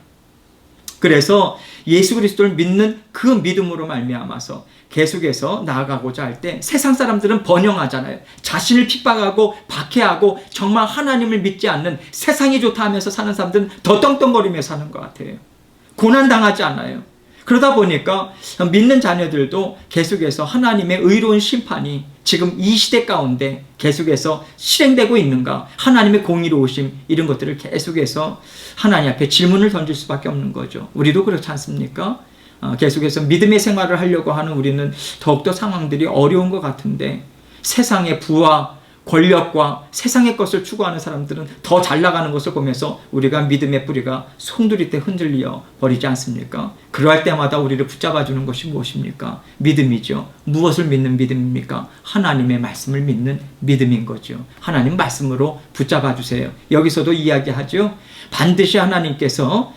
그래서 예수 그리스도를 믿는 그 믿음으로 말미암아서 계속해서 나아가고자 할 때 세상 사람들은 번영하잖아요. 자신을 핍박하고 박해하고 정말 하나님을 믿지 않는, 세상이 좋다 하면서 사는 사람들은 더 떵떵거리며 사는 것 같아요. 고난당하지 않아요. 그러다 보니까 믿는 자녀들도 계속해서 하나님의 의로운 심판이 지금 이 시대 가운데 계속해서 실행되고 있는가, 하나님의 공의로우심, 이런 것들을 계속해서 하나님 앞에 질문을 던질 수밖에 없는 거죠. 우리도 그렇지 않습니까? 계속해서 믿음의 생활을 하려고 하는 우리는 더욱더 상황들이 어려운 것 같은데, 세상의 부와 권력과 세상의 것을 추구하는 사람들은 더 잘 나가는 것을 보면서 우리가 믿음의 뿌리가 송두리 때 흔들려 버리지 않습니까? 그러할 때마다 우리를 붙잡아주는 것이 무엇입니까? 믿음이죠. 무엇을 믿는 믿음입니까? 하나님의 말씀을 믿는 믿음인 거죠. 하나님 말씀으로 붙잡아주세요. 여기서도 이야기하죠. 반드시 하나님께서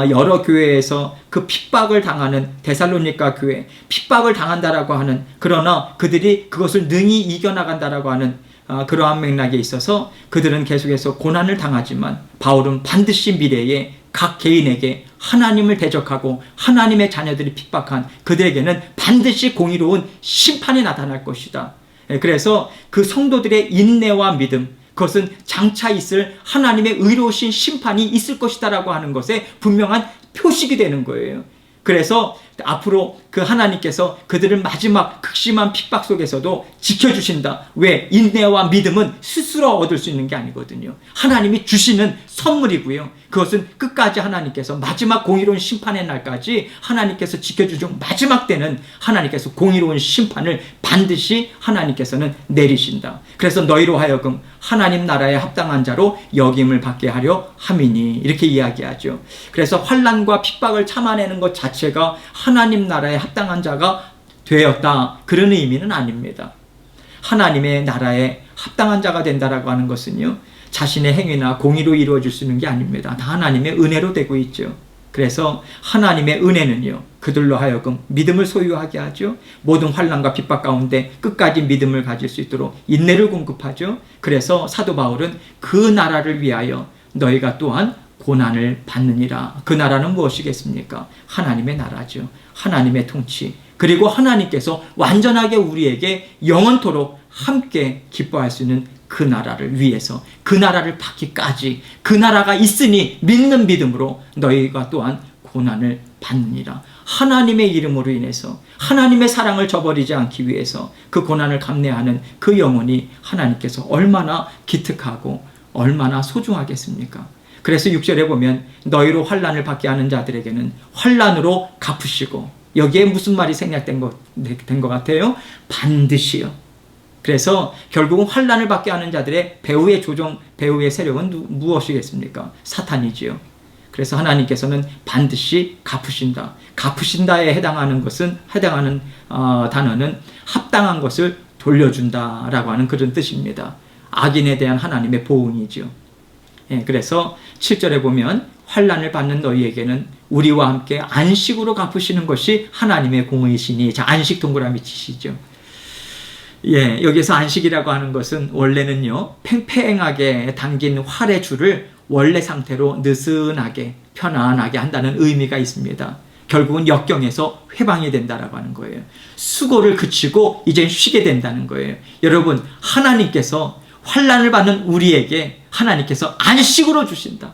여러 교회에서 그 핍박을 당하는 데살로니가 교회, 핍박을 당한다라고 하는, 그러나 그들이 그것을 능히 이겨나간다라고 하는 그러한 맥락에 있어서 그들은 계속해서 고난을 당하지만 바울은 반드시 미래에 각 개인에게 하나님을 대적하고 하나님의 자녀들이 핍박한 그들에게는 반드시 공의로운 심판이 나타날 것이다. 그래서 그 성도들의 인내와 믿음, 그것은 장차 있을 하나님의 의로우신 심판이 있을 것이다라고 하는 것에 분명한 표식이 되는 거예요. 그래서 앞으로 그 하나님께서 그들을 마지막 극심한 핍박 속에서도 지켜주신다. 왜? 인내와 믿음은 스스로 얻을 수 있는 게 아니거든요. 하나님이 주시는 선물이고요. 그것은 끝까지 하나님께서 마지막 공의로운 심판의 날까지 하나님께서 지켜주신 마지막 때는 하나님께서 공의로운 심판을 반드시 하나님께서는 내리신다. 그래서 너희로 하여금 하나님 나라에 합당한 자로 여김을 받게 하려 함이니, 이렇게 이야기하죠. 그래서 환난과 핍박을 참아내는 것 자체가 하나님 나라에 합당한 자가 되었다, 그런 의미는 아닙니다. 하나님의 나라에 합당한 자가 된다라고 하는 것은요, 자신의 행위나 공의로 이루어질 수 있는 게 아닙니다. 다 하나님의 은혜로 되고 있죠. 그래서 하나님의 은혜는요, 그들로 하여금 믿음을 소유하게 하죠. 모든 환난과 핍박 가운데 끝까지 믿음을 가질 수 있도록 인내를 공급하죠. 그래서 사도 바울은 그 나라를 위하여 너희가 또한 고난을 받느니라. 그 나라는 무엇이겠습니까? 하나님의 나라죠. 하나님의 통치, 그리고 하나님께서 완전하게 우리에게 영원토록 함께 기뻐할 수 있는 그 나라를 위해서, 그 나라를 받기까지, 그 나라가 있으니 믿는 믿음으로 너희가 또한 고난을 받느니라. 하나님의 이름으로 인해서 하나님의 사랑을 저버리지 않기 위해서 그 고난을 감내하는 그 영혼이 하나님께서 얼마나 기특하고 얼마나 소중하겠습니까? 그래서 6절에 보면 너희로 환난을 받게 하는 자들에게는 환난으로 갚으시고, 여기에 무슨 말이 생략된 것 같아요? 반드시요. 그래서 결국은 환난을 받게 하는 자들의 배후의 조종, 배후의 세력은 무엇이겠습니까? 사탄이지요. 그래서 하나님께서는 반드시 갚으신다. 갚으신다에 해당하는 단어는 합당한 것을 돌려준다라고 하는 그런 뜻입니다. 악인에 대한 하나님의 보응이죠. 그래서 7절에 보면 환난을 받는 너희에게는 우리와 함께 안식으로 갚으시는 것이 하나님의 공의시니, 자, 안식 동그라미 치시죠. 여기서 안식이라고 하는 것은 원래는요, 팽팽하게 당긴 활의 줄을 원래 상태로 느슨하게 편안하게 한다는 의미가 있습니다. 결국은 역경에서 회방이 된다라고 하는 거예요. 수고를 그치고 이제 쉬게 된다는 거예요. 여러분, 하나님께서 환난을 받는 우리에게 하나님께서 안식으로 주신다.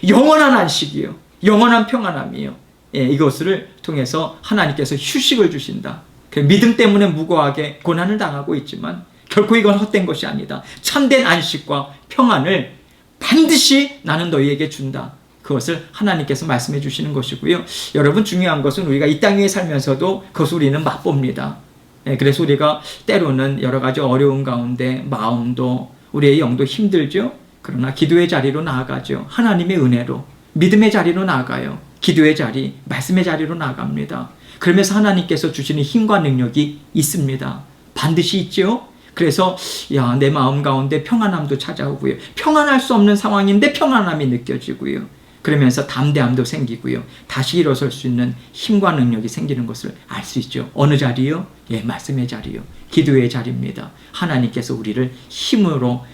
영원한 안식이요, 영원한 평안함이요. 이것을 통해서 하나님께서 휴식을 주신다. 믿음 때문에 무고하게 고난을 당하고 있지만 결코 이건 헛된 것이 아니다. 참된 안식과 평안을 반드시 나는 너희에게 준다. 그것을 하나님께서 말씀해 주시는 것이고요. 여러분, 중요한 것은 우리가 이 땅 위에 살면서도 그것을 우리는 맛봅니다. 그래서 우리가 때로는 여러 가지 어려운 가운데 마음도, 우리의 영도 힘들죠. 그러나 기도의 자리로 나아가죠. 하나님의 은혜로 믿음의 자리로 나아가요. 기도의 자리, 말씀의 자리로 나아갑니다. 그러면서 하나님께서 주시는 힘과 능력이 있습니다. 반드시 있죠. 그래서 내 마음 가운데 평안함도 찾아오고요. 평안할 수 없는 상황인데 평안함이 느껴지고요. 그러면서 담대함도 생기고요. 다시 일어설 수 있는 힘과 능력이 생기는 것을 알 수 있죠. 어느 자리요? 말씀의 자리요. 기도의 자리입니다. 하나님께서 우리를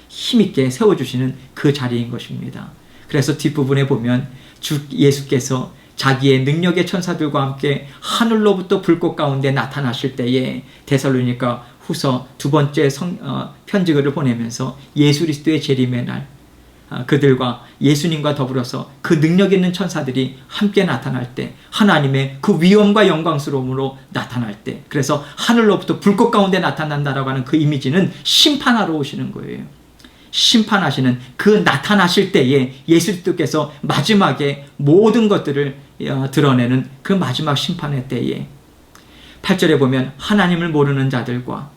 힘있게 세워주시는 그 자리인 것입니다. 그래서 뒷부분에 보면 주 예수께서 자기의 능력의 천사들과 함께 하늘로부터 불꽃 가운데 나타나실 때에 데살로니가 후서 2번째 편지글을 보내면서 예수 그리스도의 재림의 날, 그들과 예수님과 더불어서 그 능력 있는 천사들이 함께 나타날 때, 하나님의 그 위엄과 영광스러움으로 나타날 때, 그래서 하늘로부터 불꽃 가운데 나타난다라고 하는 그 이미지는 심판하러 오시는 거예요. 심판하시는 그 나타나실 때에 예수 그리스도께서 마지막에 모든 것들을 드러내는 그 마지막 심판의 때에 8절에 보면 하나님을 모르는 자들과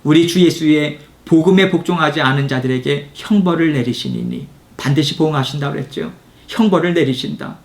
우리 주 예수의 복음에 복종하지 않은 자들에게 형벌을 내리시니, 반드시 보응하신다고 그랬죠. 형벌을 내리신다.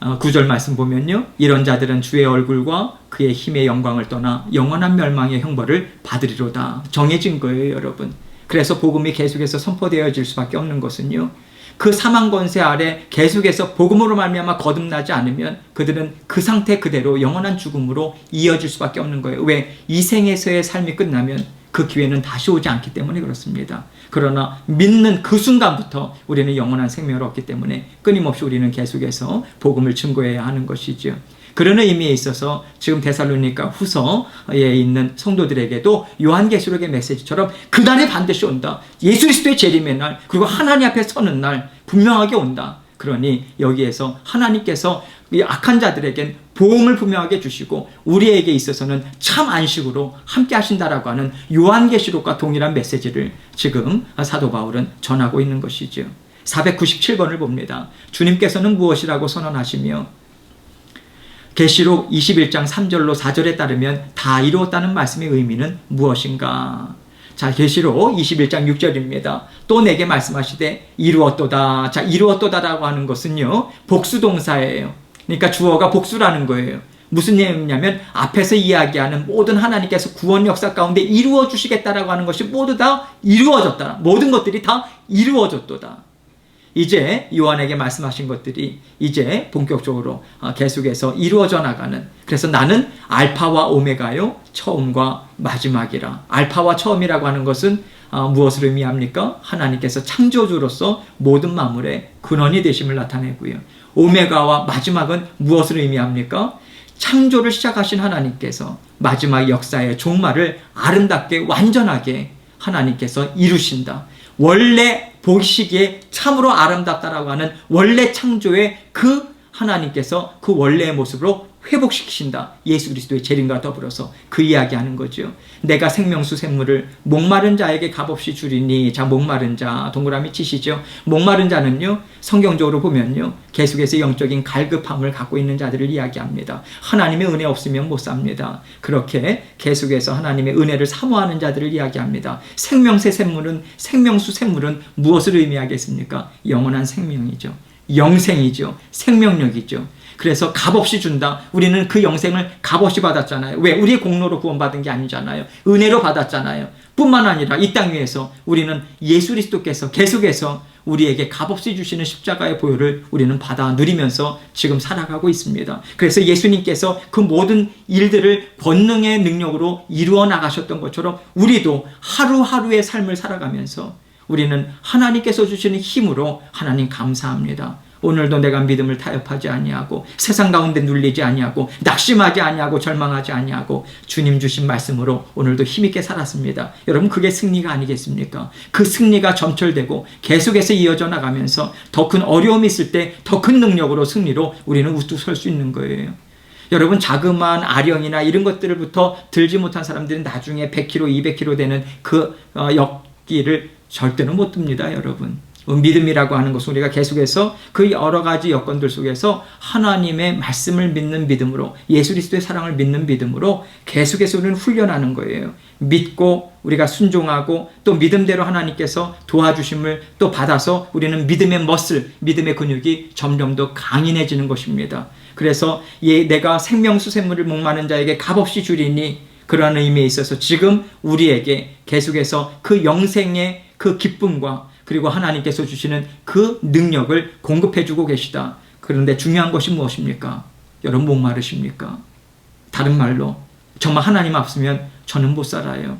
9절 말씀 보면요, 이런 자들은 주의 얼굴과 그의 힘의 영광을 떠나 영원한 멸망의 형벌을 받으리로다. 정해진 거예요, 여러분. 그래서 복음이 계속해서 선포되어질 수밖에 없는 것은요, 그 사망 권세 아래 계속해서 복음으로 말미암아 거듭나지 않으면 그들은 그 상태 그대로 영원한 죽음으로 이어질 수밖에 없는 거예요. 왜? 이 생에서의 삶이 끝나면 그 기회는 다시 오지 않기 때문에 그렇습니다. 그러나 믿는 그 순간부터 우리는 영원한 생명을 얻기 때문에 끊임없이 우리는 계속해서 복음을 증거해야 하는 것이죠. 그런 의미에 있어서 지금 데살로니가 후서에 있는 성도들에게도 요한계시록의 메시지처럼 그날이 반드시 온다. 예수 그리스도의 재림의 날, 그리고 하나님 앞에 서는 날 분명하게 온다. 그러니 여기에서 하나님께서 이 악한 자들에겐 보응을 분명하게 주시고 우리에게 있어서는 참 안식으로 함께 하신다라고 하는 요한계시록과 동일한 메시지를 지금 사도 바울은 전하고 있는 것이죠. 497번을 봅니다. 주님께서는 무엇이라고 선언하시며 계시록 21장 3절로 4절에 따르면 다 이루었다는 말씀의 의미는 무엇인가? 자, 계시록 21장 6절입니다. 또 내게 말씀하시되 이루었도다. 자, 이루었도다라고 하는 것은요, 복수동사예요. 그러니까 주어가 복수라는 거예요. 무슨 얘기냐면 앞에서 이야기하는 모든 하나님께서 구원 역사 가운데 이루어 주시겠다라고 하는 것이 모두 다 이루어졌다. 모든 것들이 다 이루어졌도다. 이제 요한에게 말씀하신 것들이 이제 본격적으로 계속해서 이루어져 나가는, 그래서 나는 알파와 오메가요, 처음과 마지막이라. 알파와 처음이라고 하는 것은 무엇을 의미합니까? 하나님께서 창조주로서 모든 만물의 근원이 되심을 나타내고요. 오메가와 마지막은 무엇을 의미합니까? 창조를 시작하신 하나님께서 마지막 역사의 종말을 아름답게 완전하게 하나님께서 이루신다. 원래 보시기에 참으로 아름답다라고 하는 원래 창조의 그 하나님께서 그 원래의 모습으로 회복시키신다. 예수 그리스도의 재림과 더불어서 그 이야기하는 거죠. 내가 생명수 샘물을 목마른 자에게 값없이 주리니. 자, 목마른 자 동그라미 치시죠. 목마른 자는요, 성경적으로 보면요, 계속해서 영적인 갈급함을 갖고 있는 자들을 이야기합니다. 하나님의 은혜 없으면 못 삽니다. 그렇게 계속해서 하나님의 은혜를 사모하는 자들을 이야기합니다. 생명새 샘물은, 생명수 샘물은 무엇을 의미하겠습니까? 영원한 생명이죠. 영생이죠. 생명력이죠. 그래서 값없이 준다. 우리는 그 영생을 값없이 받았잖아요. 왜? 우리의 공로로 구원받은 게 아니잖아요. 은혜로 받았잖아요. 뿐만 아니라 이 땅 위에서 우리는 예수 그리스도께서 계속해서 우리에게 값없이 주시는 십자가의 보혈을 우리는 받아 누리면서 지금 살아가고 있습니다. 그래서 예수님께서 그 모든 일들을 권능의 능력으로 이루어 나가셨던 것처럼 우리도 하루하루의 삶을 살아가면서 우리는 하나님께서 주시는 힘으로 하나님 감사합니다. 오늘도 내가 믿음을 타협하지 아니하고 세상 가운데 눌리지 아니하고 낙심하지 아니하고 절망하지 아니하고 주님 주신 말씀으로 오늘도 힘있게 살았습니다. 여러분, 그게 승리가 아니겠습니까? 그 승리가 점철되고 계속해서 이어져 나가면서 더 큰 어려움이 있을 때 더 큰 능력으로 승리로 우리는 우뚝 설 수 있는 거예요. 여러분, 자그마한 아령이나 이런 것들부터 들지 못한 사람들은 나중에 100kg, 200kg 되는 그 역기를 절대로 못 듭니다, 여러분. 믿음이라고 하는 것은 우리가 계속해서 그 여러 가지 여건들 속에서 하나님의 말씀을 믿는 믿음으로, 예수 그리스도의 사랑을 믿는 믿음으로 계속해서 우리는 훈련하는 거예요. 믿고 우리가 순종하고 또 믿음대로 하나님께서 도와주심을 또 받아서 우리는 믿음의 머슬, 믿음의 근육이 점점 더 강인해지는 것입니다. 그래서 내가 생명수 샘물을 목마른 자에게 값없이 주리니, 그러한 의미에 있어서 지금 우리에게 계속해서 그 영생의 그 기쁨과 그리고 하나님께서 주시는 그 능력을 공급해주고 계시다. 그런데 중요한 것이 무엇입니까? 여러분, 목마르십니까? 다른 말로 정말 하나님 없으면 저는 못 살아요.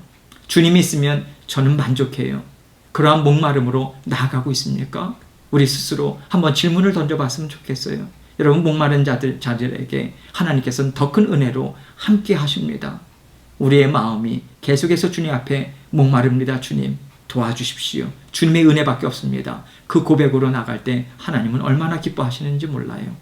주님이 있으면 저는 만족해요. 그러한 목마름으로 나아가고 있습니까? 우리 스스로 한번 질문을 던져봤으면 좋겠어요. 여러분, 목마른 자들에게 하나님께서는 더 큰 은혜로 함께 하십니다. 우리의 마음이 계속해서 주님 앞에 목마릅니다. 주님, 도와주십시오. 주님의 은혜밖에 없습니다. 그 고백으로 나갈 때 하나님은 얼마나 기뻐하시는지 몰라요.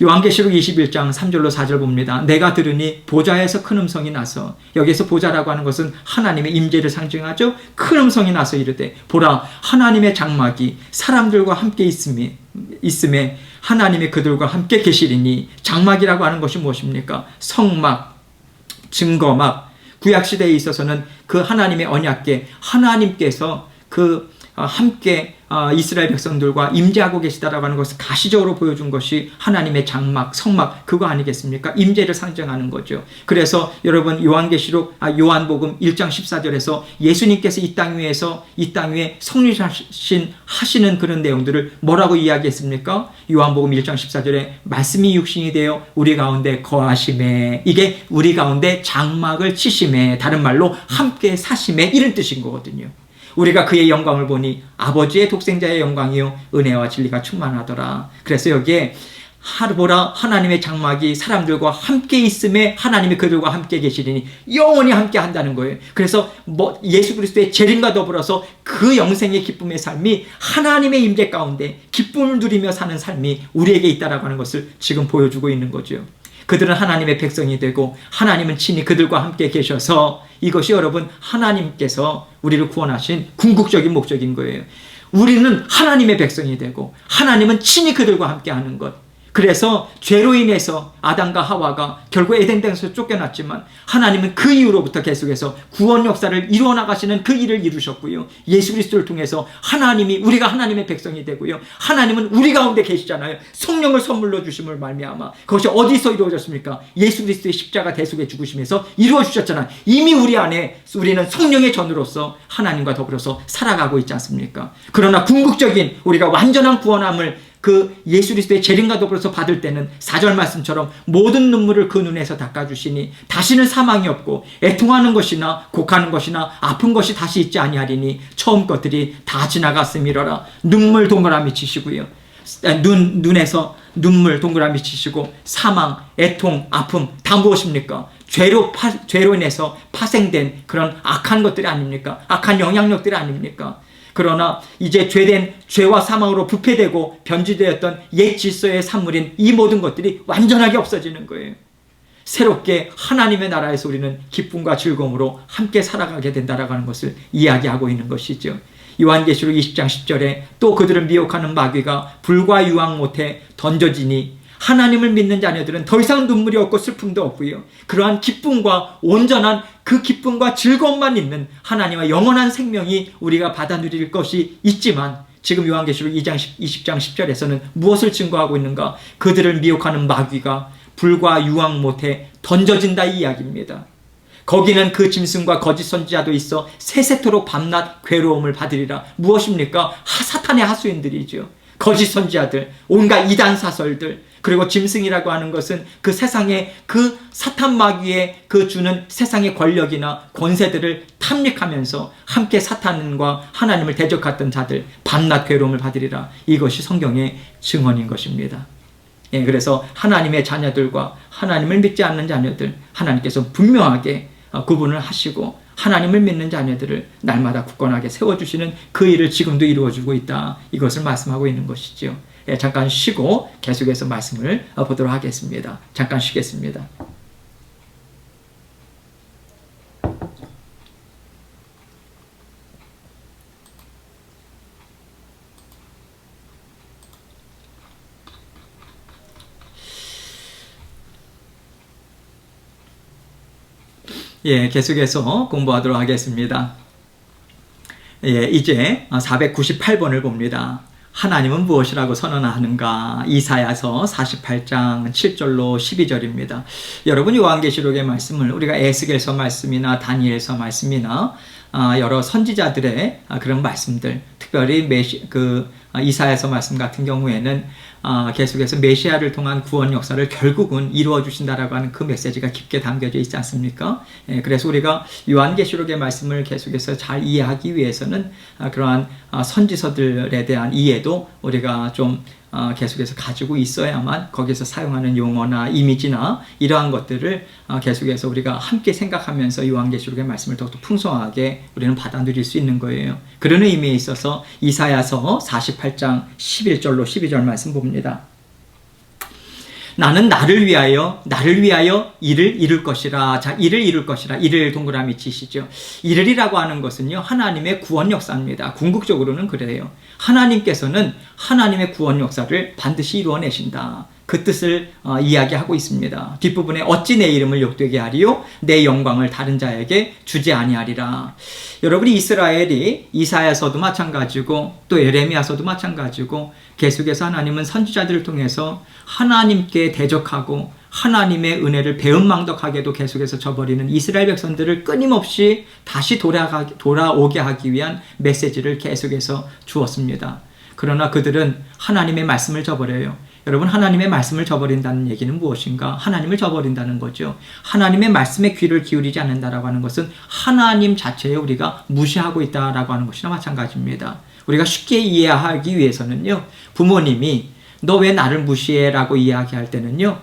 요한계시록 21장 3절로 4절 봅니다. 내가 들으니 보좌에서 큰 음성이 나서, 여기서 보좌라고 하는 것은 하나님의 임재를 상징하죠. 큰 음성이 나서 이르되, 보라, 하나님의 장막이 사람들과 함께 있음에 하나님이 그들과 함께 계시리니. 장막이라고 하는 것이 무엇입니까? 성막, 증거막. 구약시대에 있어서는 그 하나님의 언약궤, 하나님께서 함께 이스라엘 백성들과 임재하고 계시다라고 하는 것을 가시적으로 보여준 것이 하나님의 장막, 성막, 그거 아니겠습니까? 임재를 상징하는 거죠. 그래서 여러분, 요한복음 1장 14절에서 예수님께서 이 땅 위에 성육신 하시는 그런 내용들을 뭐라고 이야기했습니까? 요한복음 1장 14절에 말씀이 육신이 되어 우리 가운데 거하심에, 이게 우리 가운데 장막을 치심에, 다른 말로 함께 사심에, 이런 뜻인 거거든요. 우리가 그의 영광을 보니 아버지의 독생자의 영광이요 은혜와 진리가 충만하더라. 그래서 여기에 보라, 하나님의 장막이 사람들과 함께 있음에 하나님이 그들과 함께 계시리니, 영원히 함께 한다는 거예요. 그래서 예수 그리스도의 재림과 더불어서 그 영생의 기쁨의 삶이 하나님의 임재 가운데 기쁨을 누리며 사는 삶이 우리에게 있다라고 하는 것을 지금 보여주고 있는 거죠. 그들은 하나님의 백성이 되고 하나님은 친히 그들과 함께 계셔서, 이것이 여러분 하나님께서 우리를 구원하신 궁극적인 목적인 거예요. 우리는 하나님의 백성이 되고 하나님은 친히 그들과 함께 하는 것. 그래서 죄로 인해서 아담과 하와가 결국 에덴 땅에서 쫓겨났지만 하나님은 그 이후로부터 계속해서 구원 역사를 이루어 나가시는 그 일을 이루셨고요. 예수 그리스도를 통해서 우리가 하나님의 백성이 되고요. 하나님은 우리 가운데 계시잖아요. 성령을 선물로 주심을 말미암아 그것이 어디서 이루어졌습니까? 예수 그리스도의 십자가 대속의 죽으심에서 이루어 주셨잖아요. 이미 우리 안에 우리는 성령의 전으로서 하나님과 더불어서 살아가고 있지 않습니까? 그러나 궁극적인 우리가 완전한 구원함을 그 예수 그리스도의 재림과 더불어서 받을 때는 4절 말씀처럼 모든 눈물을 그 눈에서 닦아주시니 다시는 사망이 없고 애통하는 것이나 곡하는 것이나 아픈 것이 다시 있지 아니하리니 처음 것들이 다 지나갔음이러라. 눈물 동그라미 치시고요. 눈에서 눈물 동그라미 치시고 사망, 애통, 아픔 다 무엇입니까? 죄로 인해서 파생된 그런 악한 것들이 아닙니까? 악한 영향력들이 아닙니까? 그러나 이제 죄와 사망으로 부패되고 변질되었던 옛 질서의 산물인 이 모든 것들이 완전하게 없어지는 거예요. 새롭게 하나님의 나라에서 우리는 기쁨과 즐거움으로 함께 살아가게 된다라고 하는 것을 이야기하고 있는 것이죠. 요한계시록 20장 10절에 또 그들을 미혹하는 마귀가 불과 유황 못해 던져지니 하나님을 믿는 자녀들은 더 이상 눈물이 없고 슬픔도 없고요. 그러한 기쁨과 온전한 그 기쁨과 즐거움만 있는 하나님의 영원한 생명이 우리가 받아 누릴 것이 있지만 지금 요한계시록 20장 10절에서는 무엇을 증거하고 있는가? 그들을 미혹하는 마귀가 불과 유황 못해 던져진다 이 이야기입니다. 거기는 그 짐승과 거짓 선지자도 있어 세세토록 밤낮 괴로움을 받으리라. 무엇입니까? 사탄의 하수인들이죠. 거짓 선지자들, 온갖 이단 사설들, 그리고 짐승이라고 하는 것은 그 세상의 그 사탄 마귀의 그 주는 세상의 권력이나 권세들을 탐닉하면서 함께 사탄과 하나님을 대적했던 자들, 밤낮 괴로움을 받으리라. 이것이 성경의 증언인 것입니다. 그래서 하나님의 자녀들과 하나님을 믿지 않는 자녀들, 하나님께서 분명하게 구분을 하시고 하나님을 믿는 자녀들을 날마다 굳건하게 세워주시는 그 일을 지금도 이루어주고 있다. 이것을 말씀하고 있는 것이죠. 잠깐 쉬고 계속해서 말씀을 보도록 하겠습니다. 잠깐 쉬겠습니다. 계속해서 공부하도록 하겠습니다. 이제 498번을 봅니다. 하나님은 무엇이라고 선언하는가? 이사야서 48장 7절로 12절입니다. 여러분 요한계시록의 말씀을 우리가 에스겔서 말씀이나 다니엘서 말씀이나 여러 선지자들의 그런 말씀들, 특별히 이사야서 말씀 같은 경우에는 계속해서 메시아를 통한 구원 역사를 결국은 이루어 주신다라고 하는 그 메시지가 깊게 담겨져 있지 않습니까? 그래서 우리가 요한계시록의 말씀을 계속해서 잘 이해하기 위해서는 그러한 선지서들에 대한 이해도 우리가 좀 계속해서 가지고 있어야만 거기서 사용하는 용어나 이미지나 이러한 것들을 계속해서 우리가 함께 생각하면서 요한계시록의 말씀을 더욱더 풍성하게 우리는 받아 누릴 수 있는 거예요. 그런 의미에 있어서 이사야서 48장 11절로 12절 말씀 봅니다. 나는 나를 위하여 이를 이룰 것이라. 자, 이를 이룰 것이라. 이를 동그라미 치시죠. 이를이라고 하는 것은요, 하나님의 구원 역사입니다. 궁극적으로는 그래요. 하나님께서는 하나님의 구원 역사를 반드시 이루어내신다. 그 뜻을 이야기하고 있습니다. 뒷부분에 어찌 내 이름을 욕되게 하리요? 내 영광을 다른 자에게 주지 아니하리라. 여러분이 이스라엘이 이사야서도 마찬가지고 또 예레미야서도 마찬가지고 계속해서 하나님은 선지자들을 통해서 하나님께 대적하고 하나님의 은혜를 배은망덕하게도 계속해서 저버리는 이스라엘 백성들을 끊임없이 다시 돌아오게 하기 위한 메시지를 계속해서 주었습니다. 그러나 그들은 하나님의 말씀을 저버려요. 여러분, 하나님의 말씀을 저버린다는 얘기는 무엇인가? 하나님을 저버린다는 거죠. 하나님의 말씀에 귀를 기울이지 않는다라고 하는 것은 하나님 자체에 우리가 무시하고 있다라고 하는 것이나 마찬가지입니다. 우리가 쉽게 이해하기 위해서는요, 부모님이 너 왜 나를 무시해? 라고 이야기할 때는요,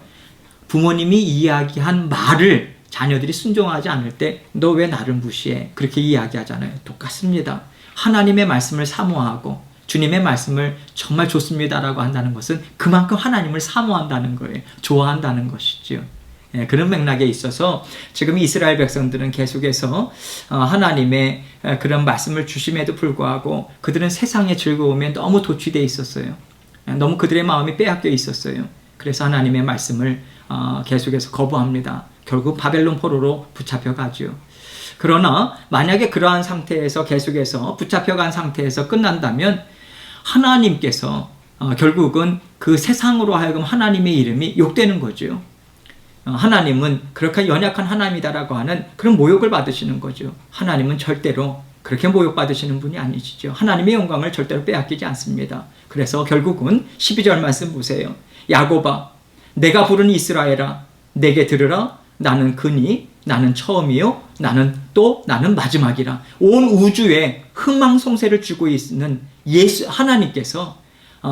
부모님이 이야기한 말을 자녀들이 순종하지 않을 때 너 왜 나를 무시해? 그렇게 이야기하잖아요. 똑같습니다. 하나님의 말씀을 사모하고 주님의 말씀을 정말 좋습니다라고 한다는 것은 그만큼 하나님을 사모한다는 거예요. 좋아한다는 것이죠. 그런 맥락에 있어서 지금 이스라엘 백성들은 계속해서 하나님의 그런 말씀을 주심에도 불구하고 그들은 세상의 즐거움에 너무 도취되어 있었어요. 너무 그들의 마음이 빼앗겨 있었어요. 그래서 하나님의 말씀을 계속해서 거부합니다. 결국 바벨론 포로로 붙잡혀가죠. 그러나 만약에 그러한 상태에서 계속해서 붙잡혀간 상태에서 끝난다면 하나님께서 결국은 그 세상으로 하여금 하나님의 이름이 욕되는 거죠. 하나님은 그렇게 연약한 하나님이다라고 하는 그런 모욕을 받으시는 거죠. 하나님은 절대로 그렇게 모욕받으시는 분이 아니시죠. 하나님의 영광을 절대로 빼앗기지 않습니다. 그래서 결국은 12절 말씀 보세요. 야곱아, 내가 부른 이스라엘아, 내게 들으라. 나는 그니 나는 처음이요 나는 마지막이라. 온 우주에 흥망성쇠를 주고 있는 예수 하나님께서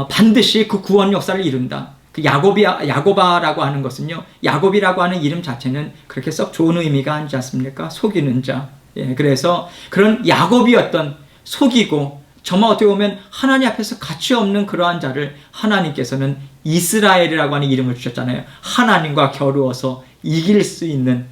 반드시 그 구원 역사를 이룬다. 그 야고바라고 하는 것은요, 야곱이라고 하는 이름 자체는 그렇게 썩 좋은 의미가 아니지 않습니까? 속이는 자. 예, 그래서 그런 야곱이었던, 속이고 정말 어떻게 보면 하나님 앞에서 가치 없는 그러한 자를 하나님께서는 이스라엘이라고 하는 이름을 주셨잖아요. 하나님과 겨루어서 이길 수 있는,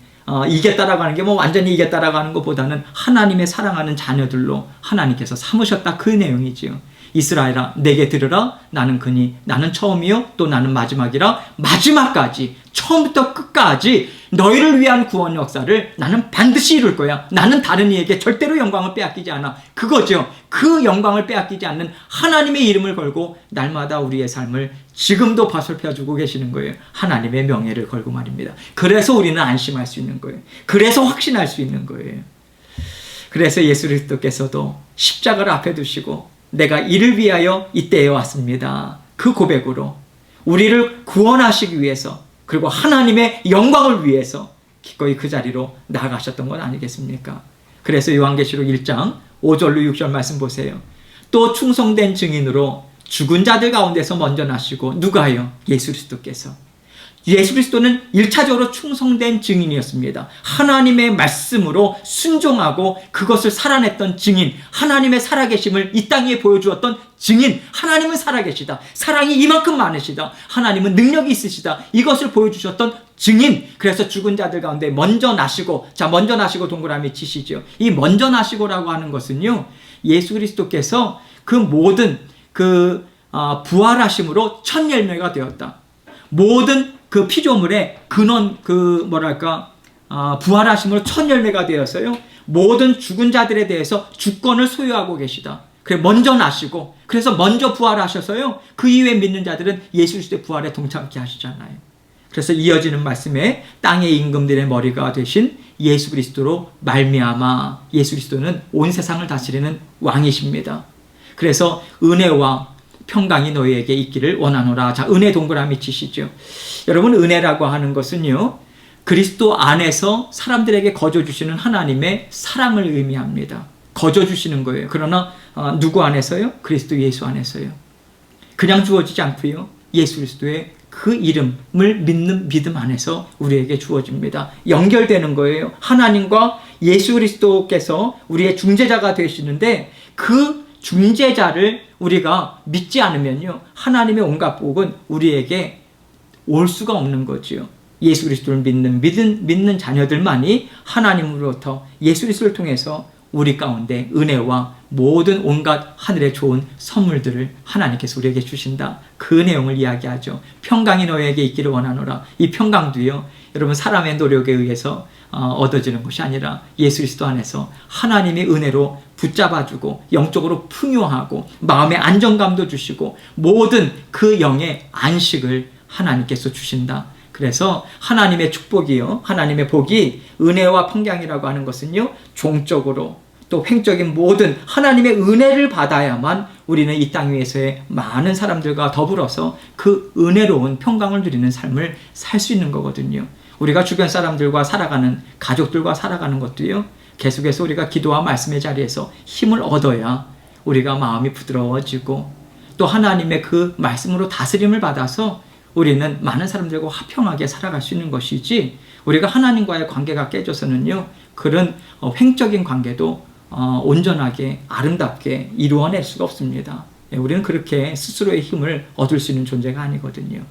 이겼다라고 하는 게 뭐 완전히 이겼다라고 하는 것보다는 하나님의 사랑하는 자녀들로 하나님께서 삼으셨다, 그 내용이지요. 이스라엘아, 내게 들으라. 나는 그니 나는 처음이요 또 나는 마지막이라. 마지막까지, 처음부터 끝까지 너희를 위한 구원 역사를 나는 반드시 이룰 거야. 나는 다른 이에게 절대로 영광을 빼앗기지 않아. 그거죠. 그 영광을 빼앗기지 않는 하나님의 이름을 걸고 날마다 우리의 삶을 지금도 보살펴주고 계시는 거예요. 하나님의 명예를 걸고 말입니다. 그래서 우리는 안심할 수 있는 거예요. 그래서 확신할 수 있는 거예요. 그래서 예수 그리스도께서도 십자가를 앞에 두시고 내가 이를 위하여 이 때에 왔습니다. 그 고백으로 우리를 구원하시기 위해서, 그리고 하나님의 영광을 위해서 기꺼이 그 자리로 나아가셨던 건 아니겠습니까? 그래서 요한계시록 1장 5절로 6절 말씀 보세요. 또 충성된 증인으로 죽은 자들 가운데서 먼저 나시고, 누가요? 예수 그리스도께서. 예수 그리스도는 1차적으로 충성된 증인이었습니다. 하나님의 말씀으로 순종하고 그것을 살아냈던 증인, 하나님의 살아계심을 이 땅에 보여주었던 증인, 하나님은 살아계시다, 사랑이 이만큼 많으시다, 하나님은 능력이 있으시다, 이것을 보여주셨던 증인. 그래서 죽은 자들 가운데 먼저 나시고, 자, 먼저 나시고 동그라미 치시죠. 이 먼저 나시고라고 하는 것은요, 예수 그리스도께서 그 모든 부활하심으로 첫 열매가 되었다. 모든 그 피조물의 근원, 부활하심으로 첫 열매가 되었어요. 모든 죽은 자들에 대해서 주권을 소유하고 계시다. 그래, 먼저 나시고, 그래서 먼저 부활하셔서요, 그 이후에 믿는 자들은 예수 그리스도의 부활에 동참케 하시잖아요. 그래서 이어지는 말씀에 땅의 임금들의 머리가 되신 예수 그리스도로 말미암아, 예수 그리스도는 온 세상을 다스리는 왕이십니다. 그래서 은혜와 평강이 너희에게 있기를 원하노라. 자, 은혜 동그라미 치시죠. 여러분, 은혜라고 하는 것은요, 그리스도 안에서 사람들에게 거저주시는 하나님의 사랑을 의미합니다. 거저주시는 거예요. 그러나 누구 안에서요? 그리스도 예수 안에서요. 그냥 주어지지 않고요, 예수 그리스도의 그 이름을 믿는 믿음 안에서 우리에게 주어집니다. 연결되는 거예요. 하나님과 예수 그리스도께서 우리의 중재자가 되시는데, 그 중재자를 우리가 믿지 않으면요, 하나님의 온갖 복은 우리에게 올 수가 없는 거지요. 예수 그리스도를 믿는 자녀들만이 하나님으로부터 예수 그리스도를 통해서 우리 가운데 은혜와 모든 온갖 하늘의 좋은 선물들을 하나님께서 우리에게 주신다. 그 내용을 이야기하죠. 평강이 너희에게 있기를 원하노라. 이 평강도요, 여러분, 사람의 노력에 의해서 얻어지는 것이 아니라 예수 그리스도 안에서 하나님의 은혜로 붙잡아주고 영적으로 풍요하고 마음의 안정감도 주시고 모든 그 영의 안식을 하나님께서 주신다. 그래서 하나님의 축복이요, 하나님의 복이, 은혜와 평강이라고 하는 것은요, 종적으로 또 횡적인 모든 하나님의 은혜를 받아야만 우리는 이 땅 위에서의 많은 사람들과 더불어서 그 은혜로운 평강을 누리는 삶을 살 수 있는 거거든요. 우리가 주변 사람들과 살아가는, 가족들과 살아가는 것도요, 계속해서 우리가 기도와 말씀의 자리에서 힘을 얻어야 우리가 마음이 부드러워지고, 또 하나님의 그 말씀으로 다스림을 받아서 우리는 많은 사람들과 화평하게 살아갈 수 있는 것이지, 우리가 하나님과의 관계가 깨져서는요, 그런 횡적인 관계도 온전하게 아름답게 이루어낼 수가 없습니다. 우리는 그렇게 스스로의 힘을 얻을 수 있는 존재가 아니거든요.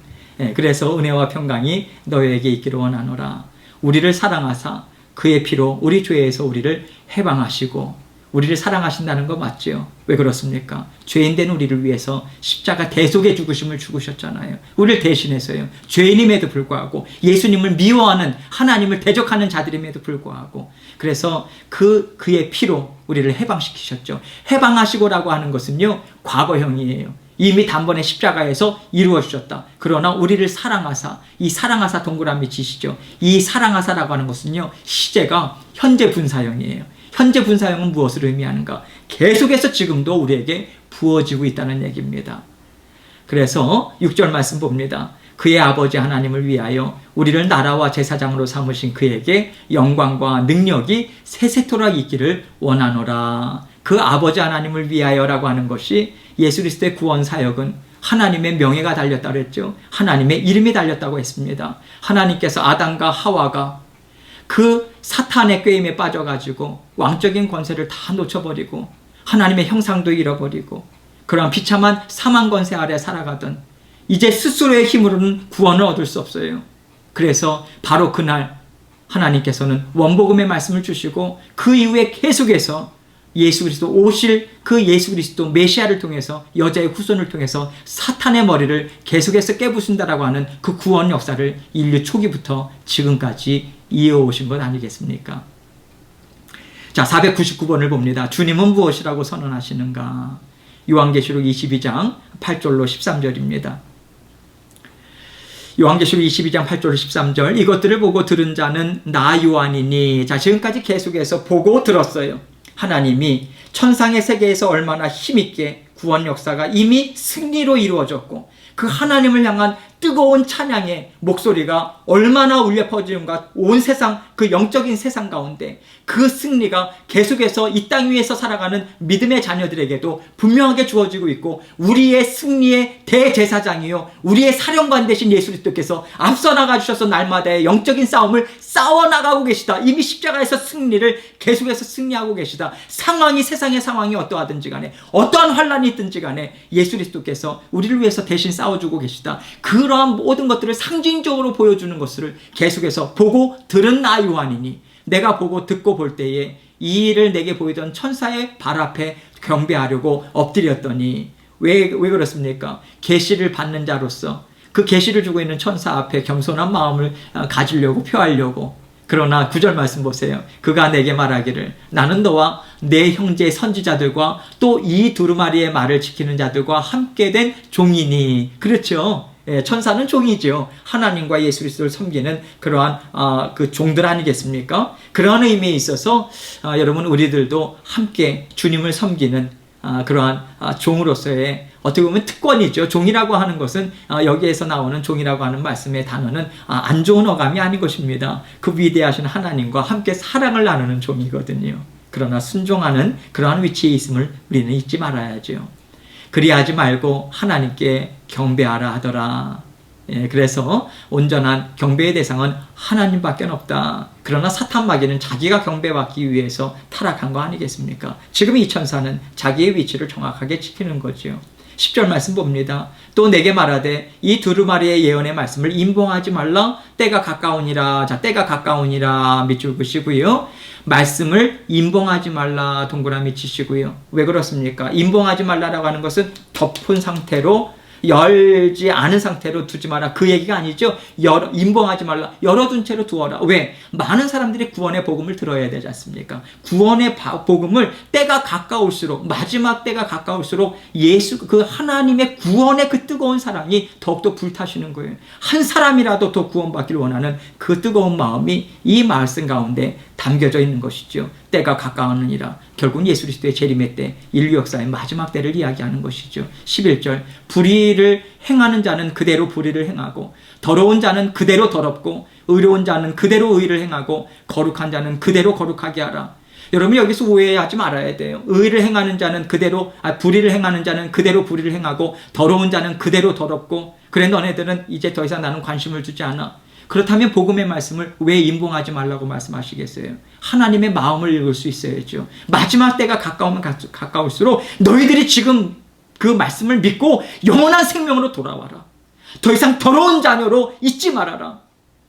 그래서 은혜와 평강이 너희에게 있기를 원하노라. 우리를 사랑하사 그의 피로 우리 죄에서 우리를 해방하시고, 우리를 사랑하신다는 거 맞죠? 왜 그렇습니까? 죄인된 우리를 위해서 십자가 대속의 죽으심을 죽으셨잖아요. 우리를 대신해서요. 죄인임에도 불구하고, 예수님을 미워하는, 하나님을 대적하는 자들임에도 불구하고, 그래서 그의 피로 우리를 해방시키셨죠. 해방하시고라고 하는 것은요, 과거형이에요. 이미 단번에 십자가에서 이루어주셨다. 그러나 우리를 사랑하사, 이 사랑하사 동그라미 치시죠. 이 사랑하사라고 하는 것은요, 시제가 현재 분사형이에요. 현재 분사형은 무엇을 의미하는가? 계속해서 지금도 우리에게 부어지고 있다는 얘기입니다. 그래서 6절 말씀 봅니다. 그의 아버지 하나님을 위하여 우리를 나라와 제사장으로 삼으신 그에게 영광과 능력이 세세토록 있기를 원하노라. 그 아버지 하나님을 위하여라고 하는 것이 예수 그리스도의 구원 사역은 하나님의 명예가 달렸다고 그랬죠. 하나님의 이름이 달렸다고 했습니다. 하나님께서 아담과 하와가 그 사탄의 꾀임에 빠져가지고 왕적인 권세를 다 놓쳐버리고 하나님의 형상도 잃어버리고 그러한 비참한 사망 권세 아래 살아가던 이제 스스로의 힘으로는 구원을 얻을 수 없어요. 그래서 바로 그날 하나님께서는 원복음의 말씀을 주시고 그 이후에 계속해서 예수 그리스도 오실 그 예수 그리스도 메시아를 통해서 여자의 후손을 통해서 사탄의 머리를 계속해서 깨부순다라고 하는 그 구원 역사를 인류 초기부터 지금까지 이어오신 것 아니겠습니까? 자, 499번을 봅니다. 주님은 무엇이라고 선언하시는가? 요한계시록 22장 8절로 13절입니다. 요한계시록 22장 8절 13절 이것들을 보고 들은 자는 나 요한이니. 자, 지금까지 계속해서 보고 들었어요. 하나님이 천상의 세계에서 얼마나 힘있게 구원 역사가 이미 승리로 이루어졌고 그 하나님을 향한 뜨거운 찬양의 목소리가 얼마나 울려 퍼지는가. 온 세상, 그 영적인 세상 가운데 그 승리가 계속해서 이 땅 위에서 살아가는 믿음의 자녀들에게도 분명하게 주어지고 있고 우리의 승리의 대제사장이요 우리의 사령관 되신 예수 그리스도께서 앞서 나가 주셔서 날마다의 영적인 싸움을 싸워나가고 계시다. 이미 십자가에서 승리를 계속해서 승리하고 계시다. 상황이 세상의 상황이 어떠하든지 간에 어떠한 환란이 있든지 간에 예수 그리스도께서 우리를 위해서 대신 싸워주고 계시다. 그러한 모든 것들을 상징적으로 보여주는 것을 계속해서 보고 들은 나 요한이니. 내가 보고 듣고 볼 때에 이 일을 내게 보이던 천사의 발 앞에 경배하려고 엎드렸더니 왜 그렇습니까? 계시를 받는 자로서 그 계시를 주고 있는 천사 앞에 겸손한 마음을 가지려고 표하려고. 그러나 9절 말씀 보세요. 그가 내게 말하기를 나는 너와 내 형제 선지자들과 또 이 두루마리의 말을 지키는 자들과 함께 된 종이니. 그렇죠. 천사는 종이죠. 하나님과 예수 그리스도를 섬기는 그러한 그 종들 아니겠습니까? 그러한 의미에 있어서 여러분 우리들도 함께 주님을 섬기는 그러한 종으로서의 어떻게 보면 특권이죠. 종이라고 하는 것은 여기에서 나오는 종이라고 하는 말씀의 단어는 안 좋은 어감이 아닌 것입니다. 그 위대하신 하나님과 함께 사랑을 나누는 종이거든요. 그러나 순종하는 그러한 위치에 있음을 우리는 잊지 말아야죠. 그리하지 말고 하나님께 경배하라 하더라. 그래서 온전한 경배의 대상은 하나님밖에 없다. 그러나 사탄 마귀는 자기가 경배받기 위해서 타락한 거 아니겠습니까? 지금 이 천사는 자기의 위치를 정확하게 지키는 거죠. 10절 말씀 봅니다. 또 내게 말하되 이 두루마리의 예언의 말씀을 임봉하지 말라. 때가 가까우니라. 자, 때가 가까우니라 밑줄 그시고요. 말씀을 임봉하지 말라 동그라미 치시고요. 왜 그렇습니까? 임봉하지 말라라고 하는 것은 덮은 상태로 열지 않은 상태로 두지 마라. 그 얘기가 아니죠. 임봉하지 말라. 열어둔 채로 두어라. 왜? 많은 사람들이 구원의 복음을 들어야 되지 않습니까? 구원의 복음을 때가 가까울수록 마지막 때가 가까울수록 예수 그 하나님의 구원의 그 뜨거운 사랑이 더욱더 불타시는 거예요. 한 사람이라도 더 구원받기를 원하는 그 뜨거운 마음이 이 말씀 가운데 담겨져 있는 것이죠. 때가 가까웠느니라. 결국 예수 그리스도의 재림의 때, 인류 역사의 마지막 때를 이야기하는 것이죠. 11절 불의를 행하는 자는 그대로 불의를 행하고 더러운 자는 그대로 더럽고 의로운 자는 그대로 의를 행하고 거룩한 자는 그대로 거룩하게 하라. 여러분 여기서 오해하지 말아야 돼요. 의를 행하는 자는 그대로 불의를 행하는 자는 그대로 불의를 행하고 더러운 자는 그대로 더럽고 그래 너네들은 이제 더 이상 나는 관심을 두지 않아. 그렇다면 복음의 말씀을 왜 임봉하지 말라고 말씀하시겠어요? 하나님의 마음을 읽을 수 있어야죠. 마지막 때가 가까우면 가까울수록 너희들이 지금 그 말씀을 믿고 영원한 생명으로 돌아와라. 더 이상 더러운 자녀로 있지 말아라.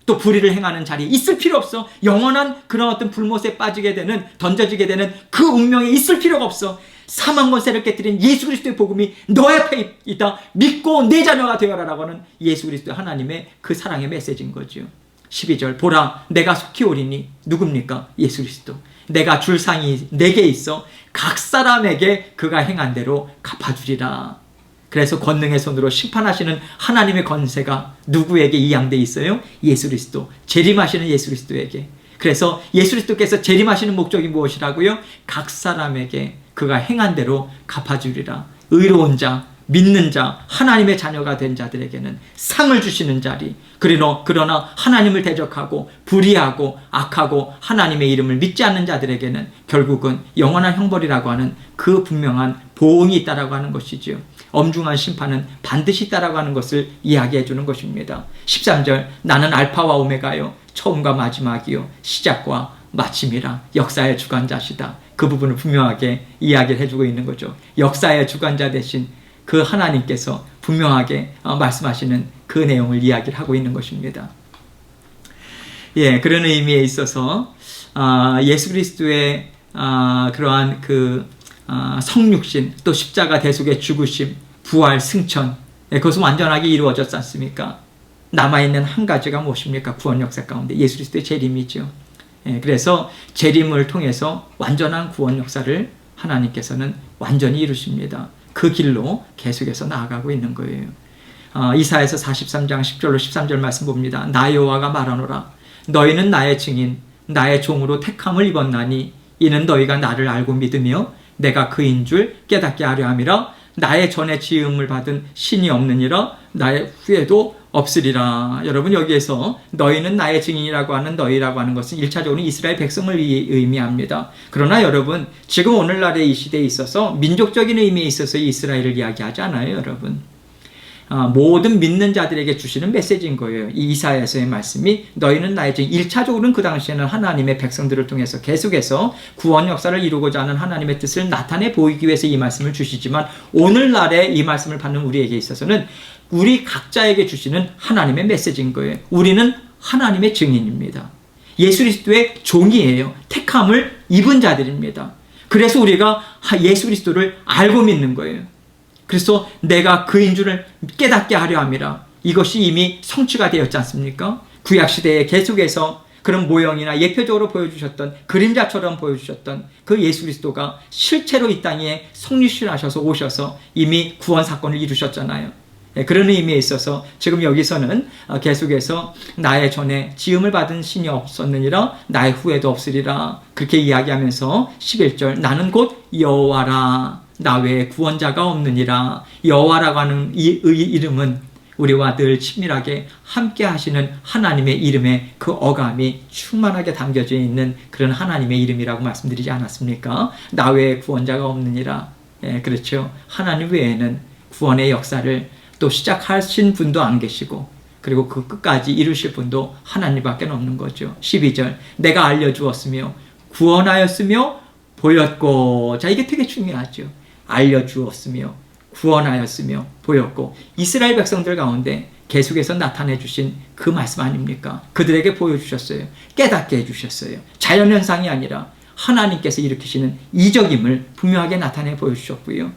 또 불의를 행하는 자리에 있을 필요 없어. 영원한 그런 어떤 불못에 빠지게 되는 던져지게 되는 그 운명에 있을 필요가 없어. 사망 권세를 깨뜨린 예수 그리스도의 복음이 너 앞에 있다. 믿고 내 자녀가 되어라라고 하는 예수 그리스도 하나님의 그 사랑의 메시지인 거죠. 12절 보라 내가 속히 오리니. 누굽니까? 예수 그리스도. 내가 줄 상이 내게 있어 각 사람에게 그가 행한 대로 갚아주리라. 그래서 권능의 손으로 심판하시는 하나님의 권세가 누구에게 이양되어 있어요? 예수 그리스도. 재림하시는 예수 그리스도에게. 그래서 예수 그리스도께서 재림하시는 목적이 무엇이라고요? 각 사람에게 그가 행한 대로 갚아주리라. 의로운 자, 믿는 자, 하나님의 자녀가 된 자들에게는 상을 주시는 자리, 그러나 하나님을 대적하고 불의하고 악하고 하나님의 이름을 믿지 않는 자들에게는 결국은 영원한 형벌이라고 하는 그 분명한 보응이 있다라고 하는 것이지요. 엄중한 심판은 반드시 있다라고 하는 것을 이야기해 주는 것입니다. 13절, 나는 알파와 오메가요, 처음과 마지막이요, 시작과 마침이라. 역사의 주관자시다. 그 부분을 분명하게 이야기를 해주고 있는 거죠. 역사의 주관자 대신 그 하나님께서 분명하게 말씀하시는 그 내용을 이야기를 하고 있는 것입니다. 예, 그런 의미에 있어서 예수 그리스도의 그러한 그 성육신, 또 십자가 대속의 죽으심, 부활, 승천, 그것은 완전하게 이루어졌지 않습니까? 남아있는 한 가지가 무엇입니까? 구원 역사 가운데 예수 그리스도의 재림이죠. 그래서 재림을 통해서 완전한 구원 역사를 하나님께서는 완전히 이루십니다. 그 길로 계속해서 나아가고 있는 거예요. 이사야서 43장 10절로 13절 말씀 봅니다. 나 여호와가 말하노라. 너희는 나의 증인, 나의 종으로 택함을 입었나니 이는 너희가 나를 알고 믿으며 내가 그인 줄 깨닫게 하려 함이라. 나의 전에 지음을 받은 신이 없느니라. 나의 후에도 없으리라. 여러분, 여기에서 너희는 나의 증인이라고 하는 너희라고 하는 것은 1차적으로 이스라엘 백성을 의미합니다. 그러나 여러분, 지금 오늘날의 이 시대에 있어서 민족적인 의미에 있어서 이스라엘을 이야기하지 않아요, 여러분. 모든 믿는 자들에게 주시는 메시지인 거예요. 이 이사야서의 말씀이 너희는 나의 증인. 1차적으로는 그 당시에는 하나님의 백성들을 통해서 계속해서 구원 역사를 이루고자 하는 하나님의 뜻을 나타내 보이기 위해서 이 말씀을 주시지만, 오늘날에 이 말씀을 받는 우리에게 있어서는 우리 각자에게 주시는 하나님의 메시지인 거예요. 우리는 하나님의 증인입니다. 예수 그리스도의 종이에요. 택함을 입은 자들입니다. 그래서 우리가 예수 그리스도를 알고 믿는 거예요. 그래서 내가 그인 줄을 깨닫게 하려 함이라. 이것이 이미 성취가 되었지 않습니까? 구약시대에 계속해서 그런 모형이나 예표적으로 보여주셨던, 그림자처럼 보여주셨던 그 예수 그리스도가 실제로 이 땅에 성육신하셔서 오셔서 이미 구원 사건을 이루셨잖아요. 그런 의미에 있어서 지금 여기서는 계속해서 나의 전에 지음을 받은 신이 없었느니라, 나의 후에도 없으리라, 그렇게 이야기하면서 11절, 나는 곧 여호와라, 나 외에 구원자가 없느니라. 여호와라고 하는 이 이름은 우리와 늘 친밀하게 함께 하시는 하나님의 이름의 그 어감이 충만하게 담겨져 있는 그런 하나님의 이름이라고 말씀드리지 않았습니까? 나 외에 구원자가 없느니라. 그렇죠. 하나님 외에는 구원의 역사를 또 시작하신 분도 안 계시고, 그리고 그 끝까지 이루실 분도 하나님밖에 없는 거죠. 12절, 내가 알려주었으며 구원하였으며 보였고. 자, 이게 되게 중요하죠. 알려주었으며 구원하였으며 보였고. 이스라엘 백성들 가운데 계속해서 나타내 주신 그 말씀 아닙니까? 그들에게 보여주셨어요. 깨닫게 해주셨어요. 자연현상이 아니라 하나님께서 일으키시는 이적임을 분명하게 나타내 보여주셨고요.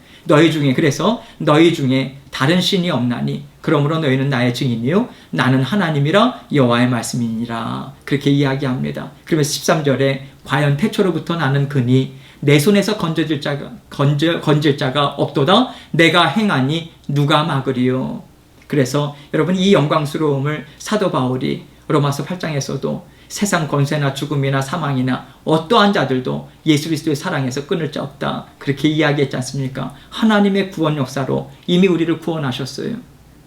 그래서 너희 중에 다른 신이 없나니 그러므로 너희는 나의 증인이요 나는 하나님이라 여호와의 말씀이니라. 그렇게 이야기합니다. 그러면서 13절에 과연 태초로부터 나는 그니 내 손에서 건질 자가 없도다. 내가 행하니 누가 막으리요. 그래서 여러분, 이 영광스러움을 사도 바울이 로마서 8장에서도 세상 권세나 죽음이나 사망이나 어떠한 자들도 예수 그리스도의 사랑에서 끊을 자 없다, 그렇게 이야기했지 않습니까? 하나님의 구원 역사로 이미 우리를 구원하셨어요.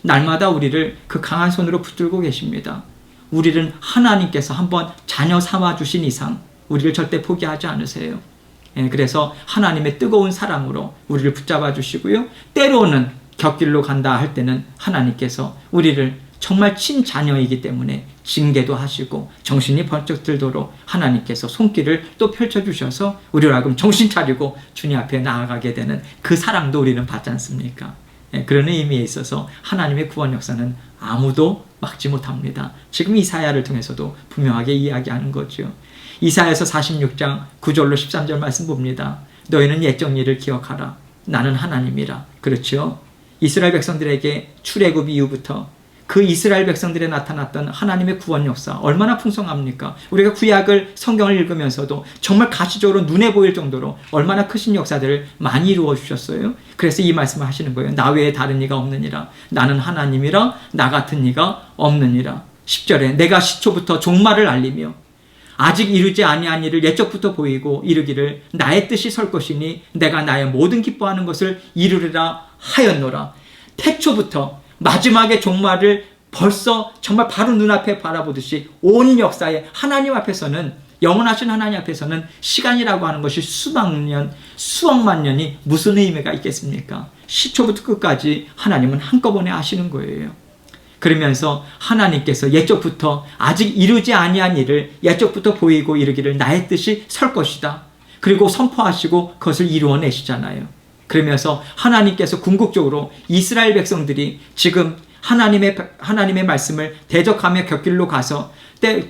날마다 우리를 그 강한 손으로 붙들고 계십니다. 우리는 하나님께서 한번 자녀 삼아 주신 이상 우리를 절대 포기하지 않으세요. 그래서 하나님의 뜨거운 사랑으로 우리를 붙잡아 주시고요. 때로는 곁길로 간다 할 때는 하나님께서 우리를 정말 친자녀이기 때문에 징계도 하시고 정신이 번쩍 들도록 하나님께서 손길을 또 펼쳐주셔서 우리로 하여금 정신 차리고 주님 앞에 나아가게 되는 그 사랑도 우리는 받지 않습니까? 그런 의미에 있어서 하나님의 구원 역사는 아무도 막지 못합니다. 지금 이사야를 통해서도 분명하게 이야기하는 거죠. 이사야서 46장 9절로 13절 말씀 봅니다. 너희는 옛적 일을 기억하라. 나는 하나님이라. 그렇죠? 이스라엘 백성들에게 출애굽 이후부터 그 이스라엘 백성들에 나타났던 하나님의 구원 역사 얼마나 풍성합니까? 우리가 구약을 성경을 읽으면서도 정말 가시적으로 눈에 보일 정도로 얼마나 크신 역사들을 많이 이루어 주셨어요. 그래서 이 말씀을 하시는 거예요. 나 외에 다른 이가 없느니라. 나는 하나님이라 나 같은 이가 없느니라. 10절에 내가 시초부터 종말을 알리며 아직 이루지 아니한 일을 옛적부터 보이고 이르기를 나의 뜻이 설 것이니 내가 나의 모든 기뻐하는 것을 이루리라 하였노라. 태초부터 마지막의 종말을 벌써 정말 바로 눈앞에 바라보듯이 온 역사에 하나님 앞에서는, 영원하신 하나님 앞에서는 시간이라고 하는 것이 수백 년, 수억만 년이 무슨 의미가 있겠습니까? 시초부터 끝까지 하나님은 한꺼번에 아시는 거예요. 그러면서 하나님께서 옛적부터 아직 이루지 아니한 일을 옛적부터 보이고 이르기를 나의 뜻이 설 것이다. 그리고 선포하시고 그것을 이루어내시잖아요. 그러면서 하나님께서 궁극적으로 이스라엘 백성들이 지금 하나님의 말씀을 대적하며 곁길로 가서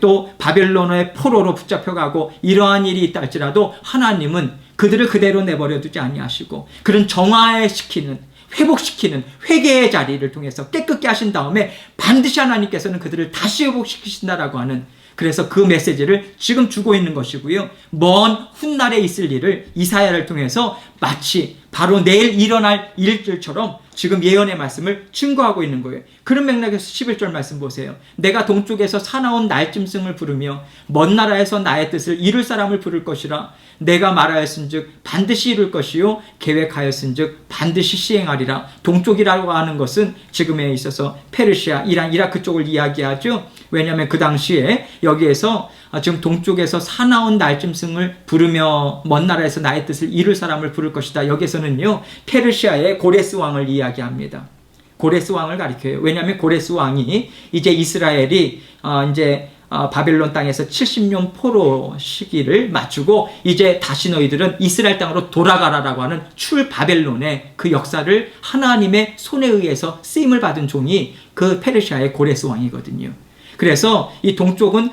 또 바벨론의 포로로 붙잡혀가고 이러한 일이 있다 할지라도 하나님은 그들을 그대로 내버려 두지 아니하시고 그런 정화시키는, 회복시키는 회개의 자리를 통해서 깨끗게 하신 다음에 반드시 하나님께서는 그들을 다시 회복시키신다라고 하는, 그래서 그 메시지를 지금 주고 있는 것이고요. 먼 훗날에 있을 일을 이사야를 통해서 마치 바로 내일 일어날 일들처럼 지금 예언의 말씀을 증거하고 있는 거예요. 그런 맥락에서 11절 말씀 보세요. 내가 동쪽에서 사나운 날짐승을 부르며 먼 나라에서 나의 뜻을 이룰 사람을 부를 것이라. 내가 말하였은즉 반드시 이룰 것이요 계획하였은즉 반드시 시행하리라. 동쪽이라고 하는 것은 지금에 있어서 페르시아, 이란, 이라크 쪽을 이야기하죠. 왜냐하면 그 당시에 여기에서 지금 동쪽에서 사나운 날짐승을 부르며 먼 나라에서 나의 뜻을 이룰 사람을 부를 것이다. 여기서는요 페르시아의 고레스 왕을 이야기합니다. 고레스 왕을 가리켜요. 왜냐하면 고레스 왕이 이제 이스라엘이 이제 바벨론 땅에서 70년 포로 시기를 마치고 이제 다시 너희들은 이스라엘 땅으로 돌아가라라고 하는 출바벨론의 그 역사를 하나님의 손에 의해서 쓰임을 받은 종이 그 페르시아의 고레스 왕이거든요. 그래서 이 동쪽은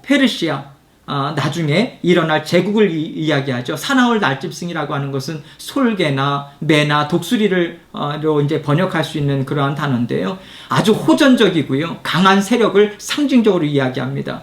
페르시아, 나중에 일어날 제국을 이야기하죠. 사나울 날짐승이라고 하는 것은 솔개나 매나 독수리를 이제 번역할 수 있는 그러한 단어인데요. 아주 호전적이고요. 강한 세력을 상징적으로 이야기합니다.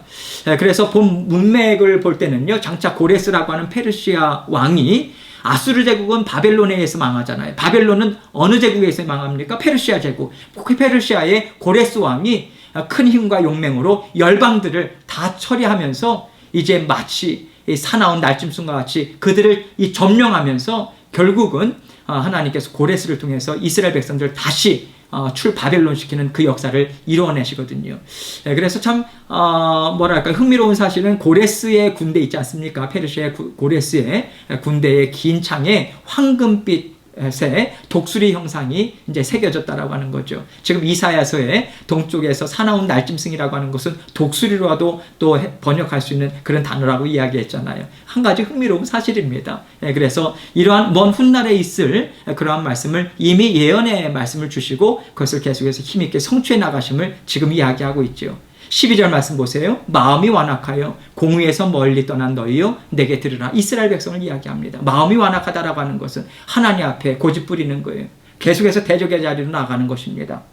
그래서 본 문맥을 볼 때는요. 장차 고레스라고 하는 페르시아 왕이, 아수르 제국은 바벨론에 의해서 망하잖아요. 바벨론은 어느 제국에 의해서 망합니까? 페르시아 제국. 페르시아의 고레스 왕이 큰 힘과 용맹으로 열방들을 다 처리하면서 이제 마치 사나운 날짐승과 같이 그들을 점령하면서 결국은 하나님께서 고레스를 통해서 이스라엘 백성들을 다시 출바벨론 시키는 그 역사를 이루어내시거든요. 그래서 참 뭐랄까 흥미로운 사실은 고레스의 군대 있지 않습니까? 페르시아의 고레스의 군대의 긴 창에 황금빛 새 독수리 형상이 이제 새겨졌다라고 하는 거죠. 지금 이사야서에 동쪽에서 사나운 날짐승이라고 하는 것은 독수리로라도 또 번역할 수 있는 그런 단어라고 이야기했잖아요. 한 가지 흥미로운 사실입니다. 그래서 이러한 먼 훗날에 있을 그러한 말씀을 이미 예언의 말씀을 주시고 그것을 계속해서 힘있게 성취해 나가심을 지금 이야기하고 있죠. 12절 말씀 보세요. 마음이 완악하여 공의에서 멀리 떠난 너희여 내게 들으라. 이스라엘 백성을 이야기합니다. 마음이 완악하다라고 하는 것은 하나님 앞에 고집 부리는 거예요. 계속해서 대적의 자리로 나가는 것입니다.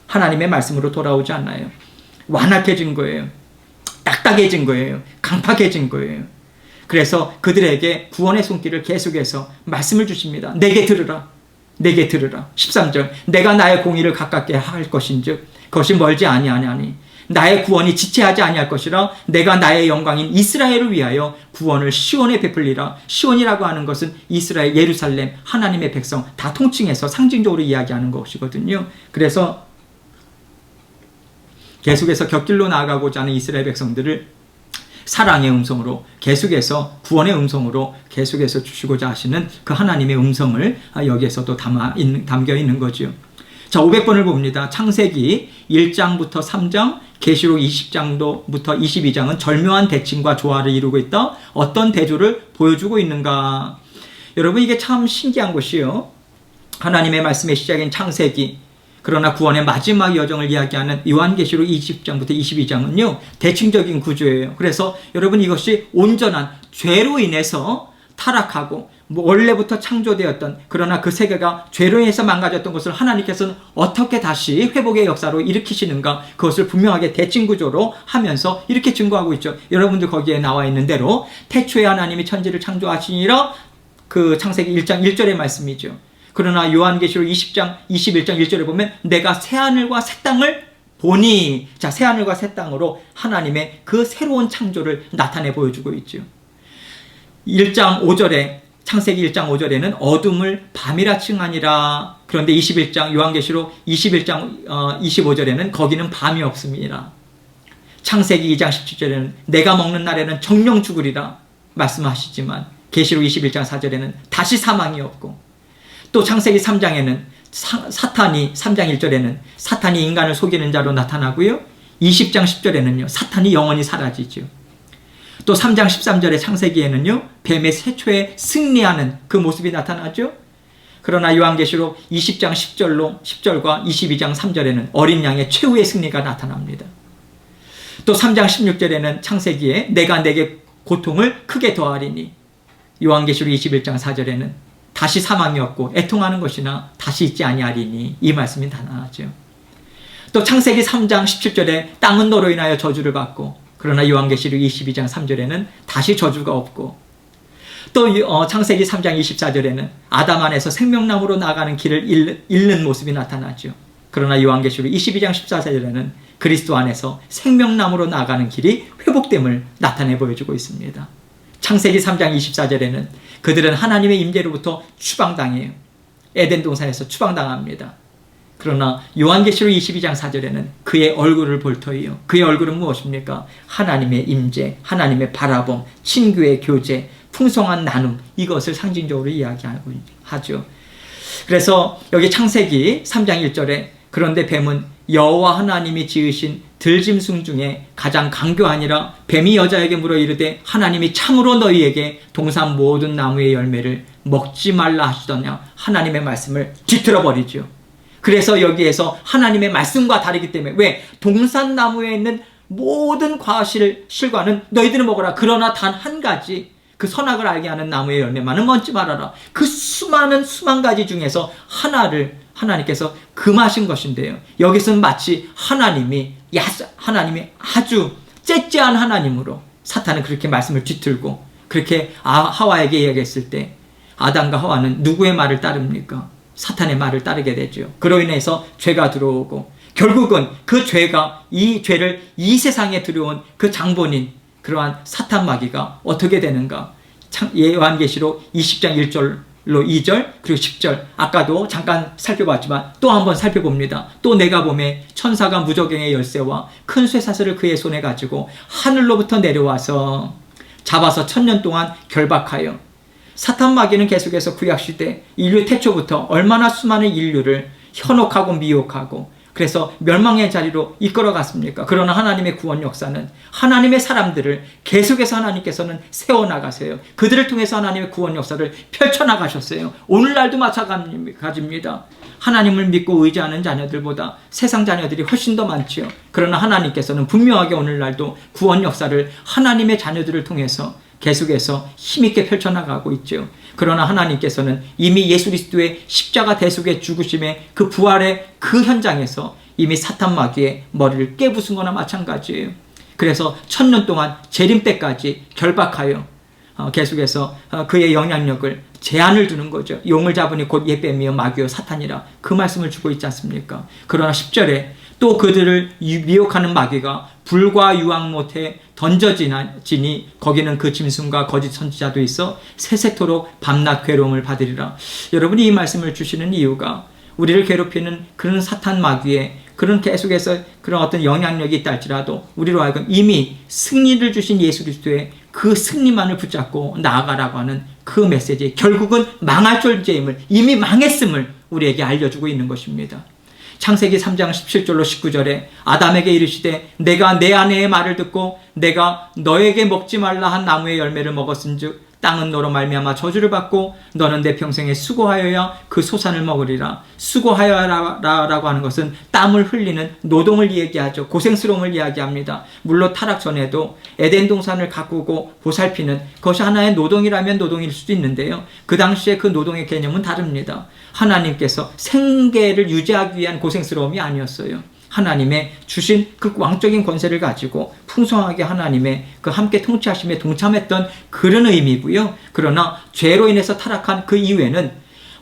하나님의 말씀으로 돌아오지 않아요. 완악해진 거예요. 딱딱해진 거예요. 강팍해진 거예요. 그래서 그들에게 구원의 손길을 계속해서 말씀을 주십니다. 내게 들으라. 내게 들으라. 13절 내가 나의 공의를 가깝게 할 것인즉 그것이 멀지 아니하냐니 나의 구원이 지체하지 아니할 것이라. 내가 나의 영광인 이스라엘을 위하여 구원을 시온에 베풀리라. 시온이라고 하는 것은 이스라엘, 예루살렘, 하나님의 백성 다 통칭해서 상징적으로 이야기하는 것이거든요. 그래서 계속해서 곁길로 나아가고자 하는 이스라엘 백성들을 사랑의 음성으로 계속해서 구원의 음성으로 계속해서 주시고자 하시는 그 하나님의 음성을 여기에서도 담겨 있는 거죠. 자, 500번을 봅니다. 창세기 1장부터 3장, 계시록 20장부터 22장은 절묘한 대칭과 조화를 이루고 있다. 어떤 대조를 보여주고 있는가? 여러분 이게 참 신기한 것이요. 하나님의 말씀의 시작인 창세기, 그러나 구원의 마지막 여정을 이야기하는 요한계시록 20장부터 22장은요. 대칭적인 구조예요. 그래서 여러분 이것이 온전한 죄로 인해서 타락하고 원래부터 창조되었던, 그러나 그 세계가 죄로 인해서 망가졌던 것을 하나님께서는 어떻게 다시 회복의 역사로 일으키시는가, 그것을 분명하게 대칭구조로 하면서 이렇게 증거하고 있죠. 여러분들 거기에 나와 있는 대로 태초에 하나님이 천지를 창조하시니라, 그 창세기 1장 1절의 말씀이죠. 그러나 요한계시록 20장 21장 1절에 보면 내가 새하늘과 새 땅을 보니 자 새하늘과 새 땅으로 하나님의 그 새로운 창조를 나타내 보여주고 있죠. 1장 5절에 창세기 1장 5절에는 어둠을 밤이라 칭하니라. 그런데 21장 요한계시록 21장 25절에는 거기는 밤이 없습니다. 창세기 2장 17절에는 내가 먹는 날에는 정령 죽으리라 말씀하시지만 계시록 21장 4절에는 다시 사망이 없고, 또 창세기 3장에는 사탄이 3장 1절에는 사탄이 인간을 속이는 자로 나타나고요. 20장 10절에는요. 사탄이 영원히 사라지죠. 또 3장 13절의 창세기에는요. 뱀의 세초에 승리하는 그 모습이 나타나죠. 그러나 요한계시록 20장 10절과 22장 3절에는 어린 양의 최후의 승리가 나타납니다. 또 3장 16절에는 창세기에 내가 내게 고통을 크게 더하리니, 요한계시록 21장 4절에는 다시 사망이 없고 애통하는 것이나 다시 있지 아니하리니, 이 말씀이 다 나왔죠. 또 창세기 3장 17절에 땅은 너로 인하여 저주를 받고, 그러나 요한계시록 22장 3절에는 다시 저주가 없고, 또 창세기 3장 24절에는 아담 안에서 생명나무로 나가는 길을 잃는 모습이 나타나죠. 그러나 요한계시록 22장 14절에는 그리스도 안에서 생명나무로 나가는 길이 회복됨을 나타내 보여주고 있습니다. 창세기 3장 24절에는 그들은 하나님의 임재로부터 추방당해요. 에덴 동산에서 추방당합니다. 그러나 요한계시록 22장 4절에는 그의 얼굴을 볼 터이요. 그의 얼굴은 무엇입니까? 하나님의 임재, 하나님의 바라봄, 친교의 교제, 풍성한 나눔, 이것을 상징적으로 이야기하고 하죠. 그래서 여기 창세기 3장 1절에 그런데 뱀은 여호와 하나님이 지으신 들짐승 중에 가장 강교하니라. 뱀이 여자에게 물어 이르되 하나님이 참으로 너희에게 동산 모든 나무의 열매를 먹지 말라 하시더냐. 하나님의 말씀을 뒤틀어 버리죠. 그래서 여기에서 하나님의 말씀과 다르기 때문에, 왜? 동산 나무에 있는 모든 과실과는 너희들은 먹어라. 그러나 단 한 가지, 그 선악을 알게 하는 나무의 열매만은 먹지 말아라. 그 수만 가지 중에서 하나를 하나님께서 금하신 것인데요. 여기서는 마치 하나님이 아주 째째한 하나님으로 사탄은 그렇게 말씀을 뒤틀고 그렇게 하와에게 이야기했을 때 아담과 하와는 누구의 말을 따릅니까? 사탄의 말을 따르게 되죠. 그로 인해서 죄가 들어오고, 결국은 그 죄가, 이 죄를 이 세상에 들여온 그 장본인 그러한 사탄 마귀가 어떻게 되는가? 요한계시록 20장 1절로 2절 그리고 10절, 아까도 잠깐 살펴봤지만 또 한번 살펴봅니다. 또 내가 보매 천사가 무저갱의 열쇠와 큰 쇠사슬을 그의 손에 가지고 하늘로부터 내려와서 잡아서 1000년 동안 결박하여, 사탄 마귀는 계속해서 구약시대 인류 태초부터 얼마나 수많은 인류를 현혹하고 미혹하고 그래서 멸망의 자리로 이끌어갔습니까? 그러나 하나님의 구원 역사는 하나님의 사람들을 계속해서 하나님께서는 세워나가세요. 그들을 통해서 하나님의 구원 역사를 펼쳐나가셨어요. 오늘날도 마찬가지입니다. 하나님을 믿고 의지하는 자녀들보다 세상 자녀들이 훨씬 더 많지요. 그러나 하나님께서는 분명하게 오늘날도 구원 역사를 하나님의 자녀들을 통해서 계속해서 힘있게 펼쳐나가고 있죠. 그러나 하나님께서는 이미 예수 그리스도의 십자가 대속의 죽으심의 그 부활의 그 현장에서 이미 사탄 마귀의 머리를 깨부순 거나 마찬가지예요. 그래서 1000년 동안 재림 때까지 결박하여 계속해서 그의 영향력을 제한을 두는 거죠. 용을 잡으니 곧 예뱀이여 마귀여 사탄이라, 그 말씀을 주고 있지 않습니까? 그러나 10절에 또 그들을 미혹하는 마귀가 불과 유황 못에 던져지니 거기는 그 짐승과 거짓 선지자도 있어 세세토록 밤낮 괴로움을 받으리라. 여러분이 이 말씀을 주시는 이유가 우리를 괴롭히는 그런 사탄 마귀의 그런 계속해서 그런 어떤 영향력이 있다 할지라도 우리로 하여금 이미 승리를 주신 예수 그리스도의 그 승리만을 붙잡고 나아가라고 하는 그 메시지, 결국은 망할 존재임을, 이미 망했음을 우리에게 알려주고 있는 것입니다. 창세기 3장 17절로 19절에 아담에게 이르시되 내가 내 아내의 말을 듣고 내가 너에게 먹지 말라 한 나무의 열매를 먹었은즉 땅은 너로 말미암아 저주를 받고 너는 내 평생에 수고하여야 그 소산을 먹으리라. 수고하여라라고 하는 것은 땀을 흘리는 노동을 이야기하죠. 고생스러움을 이야기합니다. 물론 타락 전에도 에덴 동산을 가꾸고 보살피는 그것이 하나의 노동이라면 노동일 수도 있는데요. 그 당시에 그 노동의 개념은 다릅니다. 하나님께서 생계를 유지하기 위한 고생스러움이 아니었어요. 하나님의 주신 그 왕적인 권세를 가지고 풍성하게 하나님의 그 함께 통치하심에 동참했던 그런 의미고요. 그러나 죄로 인해서 타락한 그 이후에는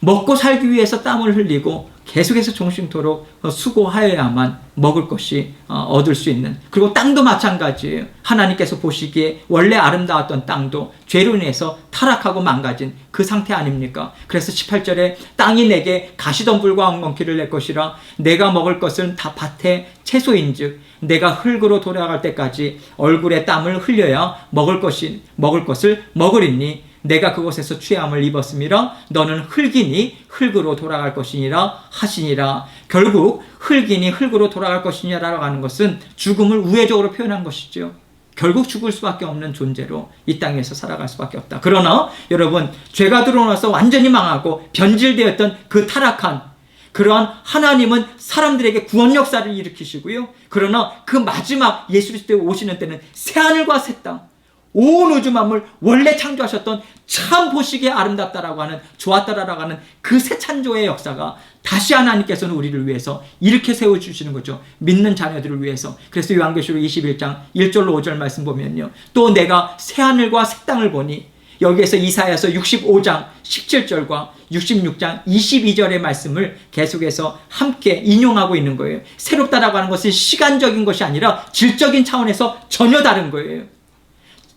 먹고 살기 위해서 땀을 흘리고 계속해서 종신토록 수고하여야만 먹을 것이 얻을 수 있는, 그리고 땅도 마찬가지예요. 하나님께서 보시기에 원래 아름다웠던 땅도 죄로 인해서 타락하고 망가진 그 상태 아닙니까? 그래서 18절에 땅이 내게 가시덤불과 엉겅퀴를 낼 것이라 내가 먹을 것은 다 밭의 채소인즉 내가 흙으로 돌아갈 때까지 얼굴에 땀을 흘려야 먹을 것을 먹으리니 내가 그곳에서 취함을 입었음이라 너는 흙이니 흙으로 돌아갈 것이니라 하시니라. 결국 흙이니 흙으로 돌아갈 것이니라고 하는 것은 죽음을 우회적으로 표현한 것이죠. 결국 죽을 수밖에 없는 존재로 이 땅에서 살아갈 수밖에 없다. 그러나 여러분, 죄가 들어와서 완전히 망하고 변질되었던 그 타락한 그러한 하나님은 사람들에게 구원 역사를 일으키시고요. 그러나 그 마지막 예수 그리스도에 오시는 때는 새하늘과 새 땅, 온 우주 만물 원래 창조하셨던 참 보시기에 아름답다라고 하는, 좋았다라고 하는 그 새 창조의 역사가 다시 하나님께서는 우리를 위해서 이렇게 세워주시는 거죠. 믿는 자녀들을 위해서. 그래서 요한계시록 21장 1절로 5절 말씀 보면요, 또 내가 새하늘과 새 땅을 보니, 여기에서 이사야서 65장 17절과 66장 22절의 말씀을 계속해서 함께 인용하고 있는 거예요. 새롭다라고 하는 것은 시간적인 것이 아니라 질적인 차원에서 전혀 다른 거예요.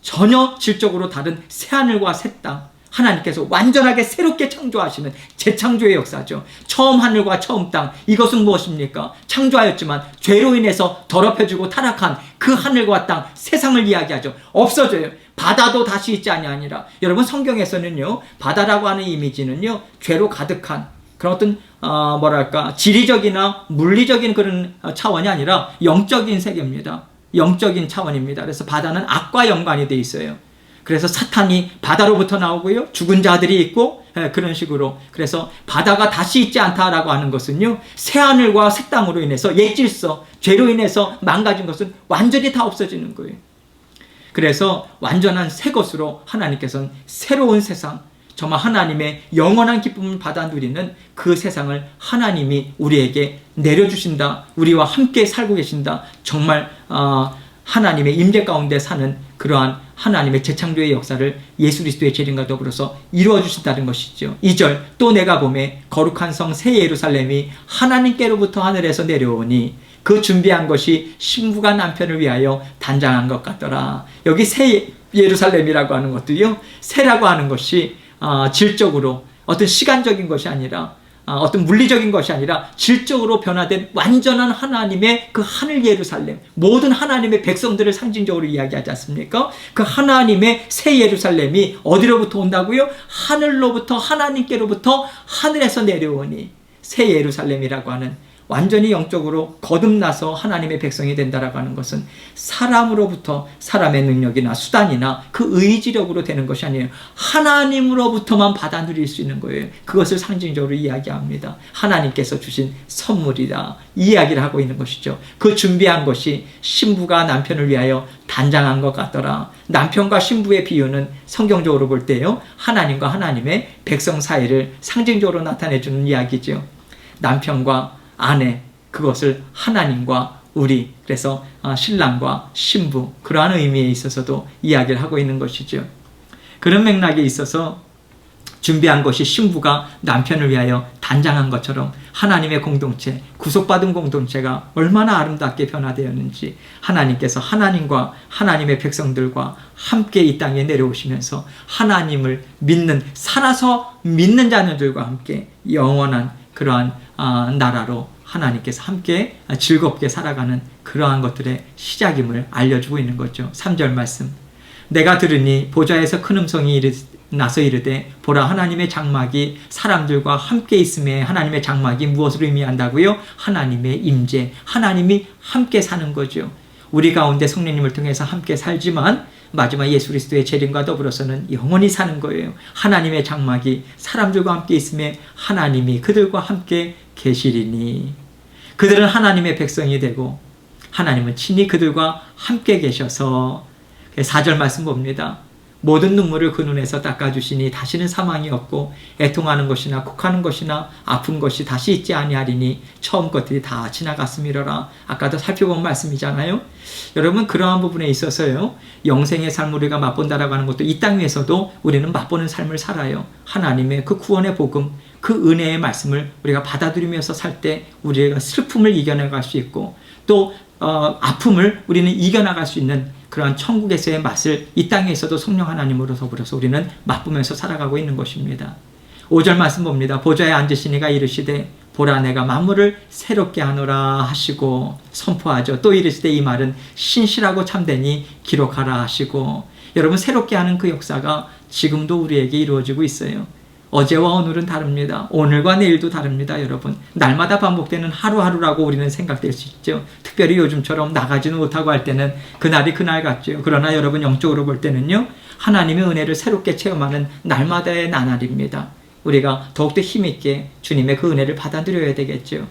전혀 질적으로 다른 새하늘과 새 땅, 하나님께서 완전하게 새롭게 창조하시는 재창조의 역사죠. 처음 하늘과 처음 땅, 이것은 무엇입니까? 창조하였지만 죄로 인해서 더럽혀지고 타락한 그 하늘과 땅, 세상을 이야기하죠. 없어져요. 바다도 다시 있지 아니하니라. 여러분, 성경에서는요, 바다라고 하는 이미지는요, 죄로 가득한 그런 어떤 지리적이나 물리적인 그런 차원이 아니라 영적인 세계입니다. 영적인 차원입니다. 그래서 바다는 악과 연관이 돼 있어요. 그래서 사탄이 바다로부터 나오고요, 죽은 자들이 있고, 그런 식으로. 그래서 바다가 다시 있지 않다라고 하는 것은요, 새하늘과 새 땅으로 인해서 옛 질서, 죄로 인해서 망가진 것은 완전히 다 없어지는 거예요. 그래서 완전한 새 것으로 하나님께서는 새로운 세상, 정말 하나님의 영원한 기쁨을 받아 누리는 그 세상을 하나님이 우리에게 내려주신다. 우리와 함께 살고 계신다. 정말 하나님의 임재 가운데 사는 그러한 하나님의 재창조의 역사를 예수 그리스도의 재림과 더불어서 이루어 주신다는 것이죠. 2절, 또 내가 보매 거룩한 성 새 예루살렘이 하나님께로부터 하늘에서 내려오니 그 준비한 것이 신부가 남편을 위하여 단장한 것 같더라. 여기 새 예루살렘이라고 하는 것도요, 새라고 하는 것이 질적으로 어떤 시간적인 것이 아니라, 어떤 물리적인 것이 아니라 질적으로 변화된 완전한 하나님의 그 하늘 예루살렘, 모든 하나님의 백성들을 상징적으로 이야기하지 않습니까? 그 하나님의 새 예루살렘이 어디로부터 온다고요? 하늘로부터, 하나님께로부터 하늘에서 내려오니, 새 예루살렘이라고 하는, 완전히 영적으로 거듭나서 하나님의 백성이 된다라고 하는 것은 사람으로부터, 사람의 능력이나 수단이나 그 의지력으로 되는 것이 아니에요. 하나님으로부터만 받아 누릴 수 있는 거예요. 그것을 상징적으로 이야기합니다. 하나님께서 주신 선물이다, 이 이야기를 하고 있는 것이죠. 그 준비한 것이 신부가 남편을 위하여 단장한 것 같더라. 남편과 신부의 비유는 성경적으로 볼 때요, 하나님과 하나님의 백성 사이를 상징적으로 나타내주는 이야기죠. 남편과 아내, 그것을 하나님과 우리, 그래서 신랑과 신부, 그러한 의미에 있어서도 이야기를 하고 있는 것이죠. 그런 맥락에 있어서 준비한 것이 신부가 남편을 위하여 단장한 것처럼 하나님의 공동체, 구속받은 공동체가 얼마나 아름답게 변화되었는지 하나님께서 하나님과 하나님의 백성들과 함께 이 땅에 내려오시면서 하나님을 믿는, 살아서 믿는 자녀들과 함께 영원한 그러한 나라로 하나님께서 함께 즐겁게 살아가는 그러한 것들의 시작임을 알려주고 있는 거죠. 3절 말씀, 내가 들으니 보좌에서 큰 음성이 나서 이르되 보라, 하나님의 장막이 사람들과 함께 있음에, 하나님의 장막이 무엇을 의미한다고요? 하나님의 임재, 하나님이 함께 사는 거죠. 우리 가운데 성령님을 통해서 함께 살지만 마지막 예수 그리스도의 재림과 더불어서는 영원히 사는 거예요. 하나님의 장막이 사람들과 함께 있음에 하나님이 그들과 함께 계시리니, 그들은 하나님의 백성이 되고 하나님은 친히 그들과 함께 계셔서, 4절 말씀 봅니다. 모든 눈물을 그 눈에서 닦아주시니 다시는 사망이 없고 애통하는 것이나 곡하는 것이나 아픈 것이 다시 있지 아니하리니 처음 것들이 다 지나갔음이로라. 아까도 살펴본 말씀이잖아요. 여러분, 그러한 부분에 있어서요, 영생의 삶을 우리가 맛본다라고 하는 것도 이 땅 위에서도 우리는 맛보는 삶을 살아요. 하나님의 그 구원의 복음, 그 은혜의 말씀을 우리가 받아들이면서 살 때 우리가 슬픔을 이겨나갈 수 있고 또 아픔을 우리는 이겨나갈 수 있는 그러한 천국에서의 맛을 이 땅에서도 성령 하나님으로 더불어서 우리는 맛보면서 살아가고 있는 것입니다. 5절 말씀 봅니다. 보좌에 앉으시니가 이르시되 보라 내가 만물을 새롭게 하노라 하시고 선포하죠. 또 이르시되 이 말은 신실하고 참되니 기록하라 하시고, 여러분, 새롭게 하는 그 역사가 지금도 우리에게 이루어지고 있어요. 어제와 오늘은 다릅니다. 오늘과 내일도 다릅니다. 여러분, 날마다 반복되는 하루하루라고 우리는 생각될 수 있죠. 특별히 요즘처럼 나가지는 못하고 할 때는 그날이 그날 같죠. 그러나 여러분, 영적으로 볼 때는요, 하나님의 은혜를 새롭게 체험하는 날마다의 나날입니다. 우리가 더욱더 힘있게 주님의 그 은혜를 받아들여야 되겠죠.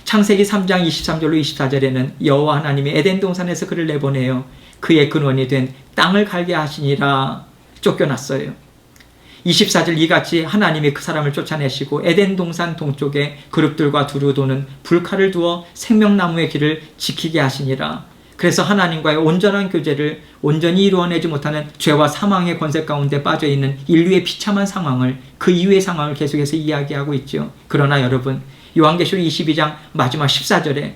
창세기 3장 23절로 24절에는 여호와 하나님이 에덴 동산에서 그를 내보내어 그의 근원이 된 땅을 갈게 하시니라 쫓겨났어요. 24절 이같이 하나님이 그 사람을 쫓아내시고 에덴 동산 동쪽에 그룹들과 두루 도는 불칼을 두어 생명나무의 길을 지키게 하시니라. 그래서 하나님과의 온전한 교제를 온전히 이루어내지 못하는 죄와 사망의 권세 가운데 빠져있는 인류의 비참한 상황을, 그 이후의 상황을 계속해서 이야기하고 있죠. 그러나 여러분, 요한계시록 22장 마지막 14절에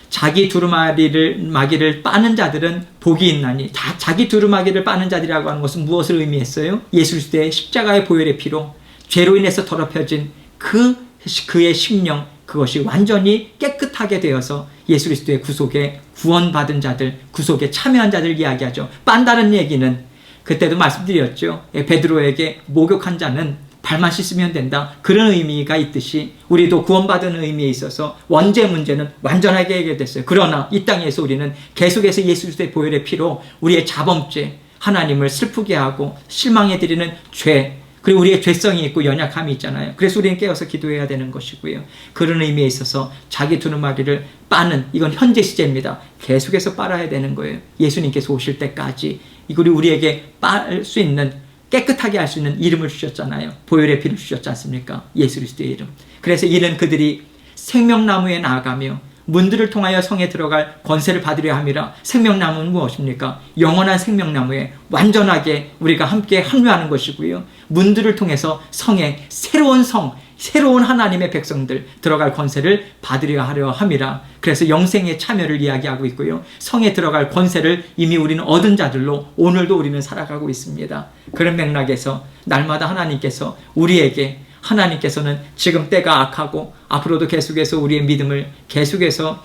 자기 두루마기를 빠는 자들은 복이 있나니, 자기 두루마기를 빠는 자들이라고 하는 것은 무엇을 의미했어요? 예수 그리스도의 십자가의 보혈의 피로 죄로 인해서 더럽혀진 그의 심령, 그것이 완전히 깨끗하게 되어서 예수 그리스도의 구속에 구원받은 자들, 구속에 참여한 자들 이야기하죠. 빤다는 얘기는 그때도 말씀드렸죠. 베드로에게 목욕한 자는 발만 씻으면 된다, 그런 의미가 있듯이 우리도 구원받은 의미에 있어서 원죄 문제는 완전하게 해결됐어요. 그러나 이 땅에서 우리는 계속해서 예수 그리스도의 보혈의 피로 우리의 자범죄, 하나님을 슬프게 하고 실망해 드리는 죄, 그리고 우리의 죄성이 있고 연약함이 있잖아요. 그래서 우리는 깨어서 기도해야 되는 것이고요. 그런 의미에 있어서 자기 두루마기를 빠는, 이건 현재 시제입니다. 계속해서 빨아야 되는 거예요. 예수님께서 오실 때까지. 이걸 우리에게 빨 수 있는, 깨끗하게 할 수 있는 이름을 주셨잖아요. 보혈의 피를 주셨지 않습니까? 예수 그리스도의 이름. 그래서 이는 그들이 생명나무에 나아가며 문들을 통하여 성에 들어갈 권세를 받으려 함이라. 생명나무는 무엇입니까? 영원한 생명나무에 완전하게 우리가 함께 합류하는 것이고요. 문들을 통해서 성에, 새로운 성, 새로운 하나님의 백성들 들어갈 권세를 받으려 하려 함이라. 그래서 영생의 참여를 이야기하고 있고요. 성에 들어갈 권세를 이미 우리는 얻은 자들로 오늘도 우리는 살아가고 있습니다. 그런 맥락에서 날마다 하나님께서 우리에게, 하나님께서는 지금 때가 악하고 앞으로도 계속해서 우리의 믿음을 계속해서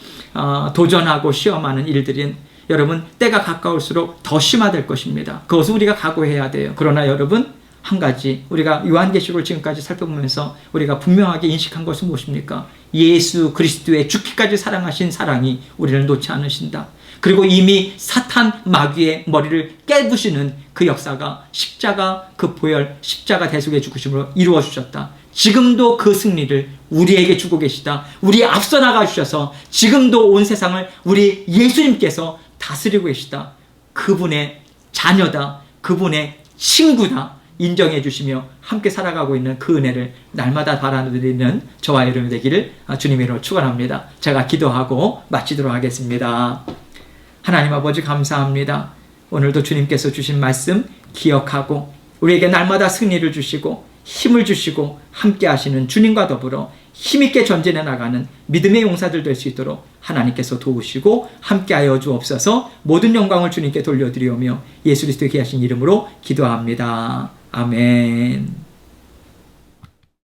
도전하고 시험하는 일들은 여러분 때가 가까울수록 더 심화될 것입니다. 그것을 우리가 각오해야 돼요. 그러나 여러분, 한 가지 우리가 요한계시록을 지금까지 살펴보면서 우리가 분명하게 인식한 것은 무엇입니까? 예수 그리스도의 죽기까지 사랑하신 사랑이 우리를 놓지 않으신다. 그리고 이미 사탄 마귀의 머리를 깨부시는 그 역사가 십자가, 그 보혈, 십자가 대속의 죽으심으로 이루어 주셨다. 지금도 그 승리를 우리에게 주고 계시다. 우리 앞서 나가 주셔서 지금도 온 세상을 우리 예수님께서 다스리고 계시다. 그분의 자녀다. 그분의 친구다. 인정해 주시며 함께 살아가고 있는 그 은혜를 날마다 바라드리는 저와 여러분이 되기를 주님의 이름으로 축원합니다. 제가 기도하고 마치도록 하겠습니다. 하나님 아버지, 감사합니다. 오늘도 주님께서 주신 말씀 기억하고 우리에게 날마다 승리를 주시고 힘을 주시고 함께 하시는 주님과 더불어 힘있게 전진해 나가는 믿음의 용사들 될 수 있도록 하나님께서 도우시고 함께하여 주옵소서. 모든 영광을 주님께 돌려드리오며 예수 그리스도의 귀하신 이름으로 기도합니다. 아멘.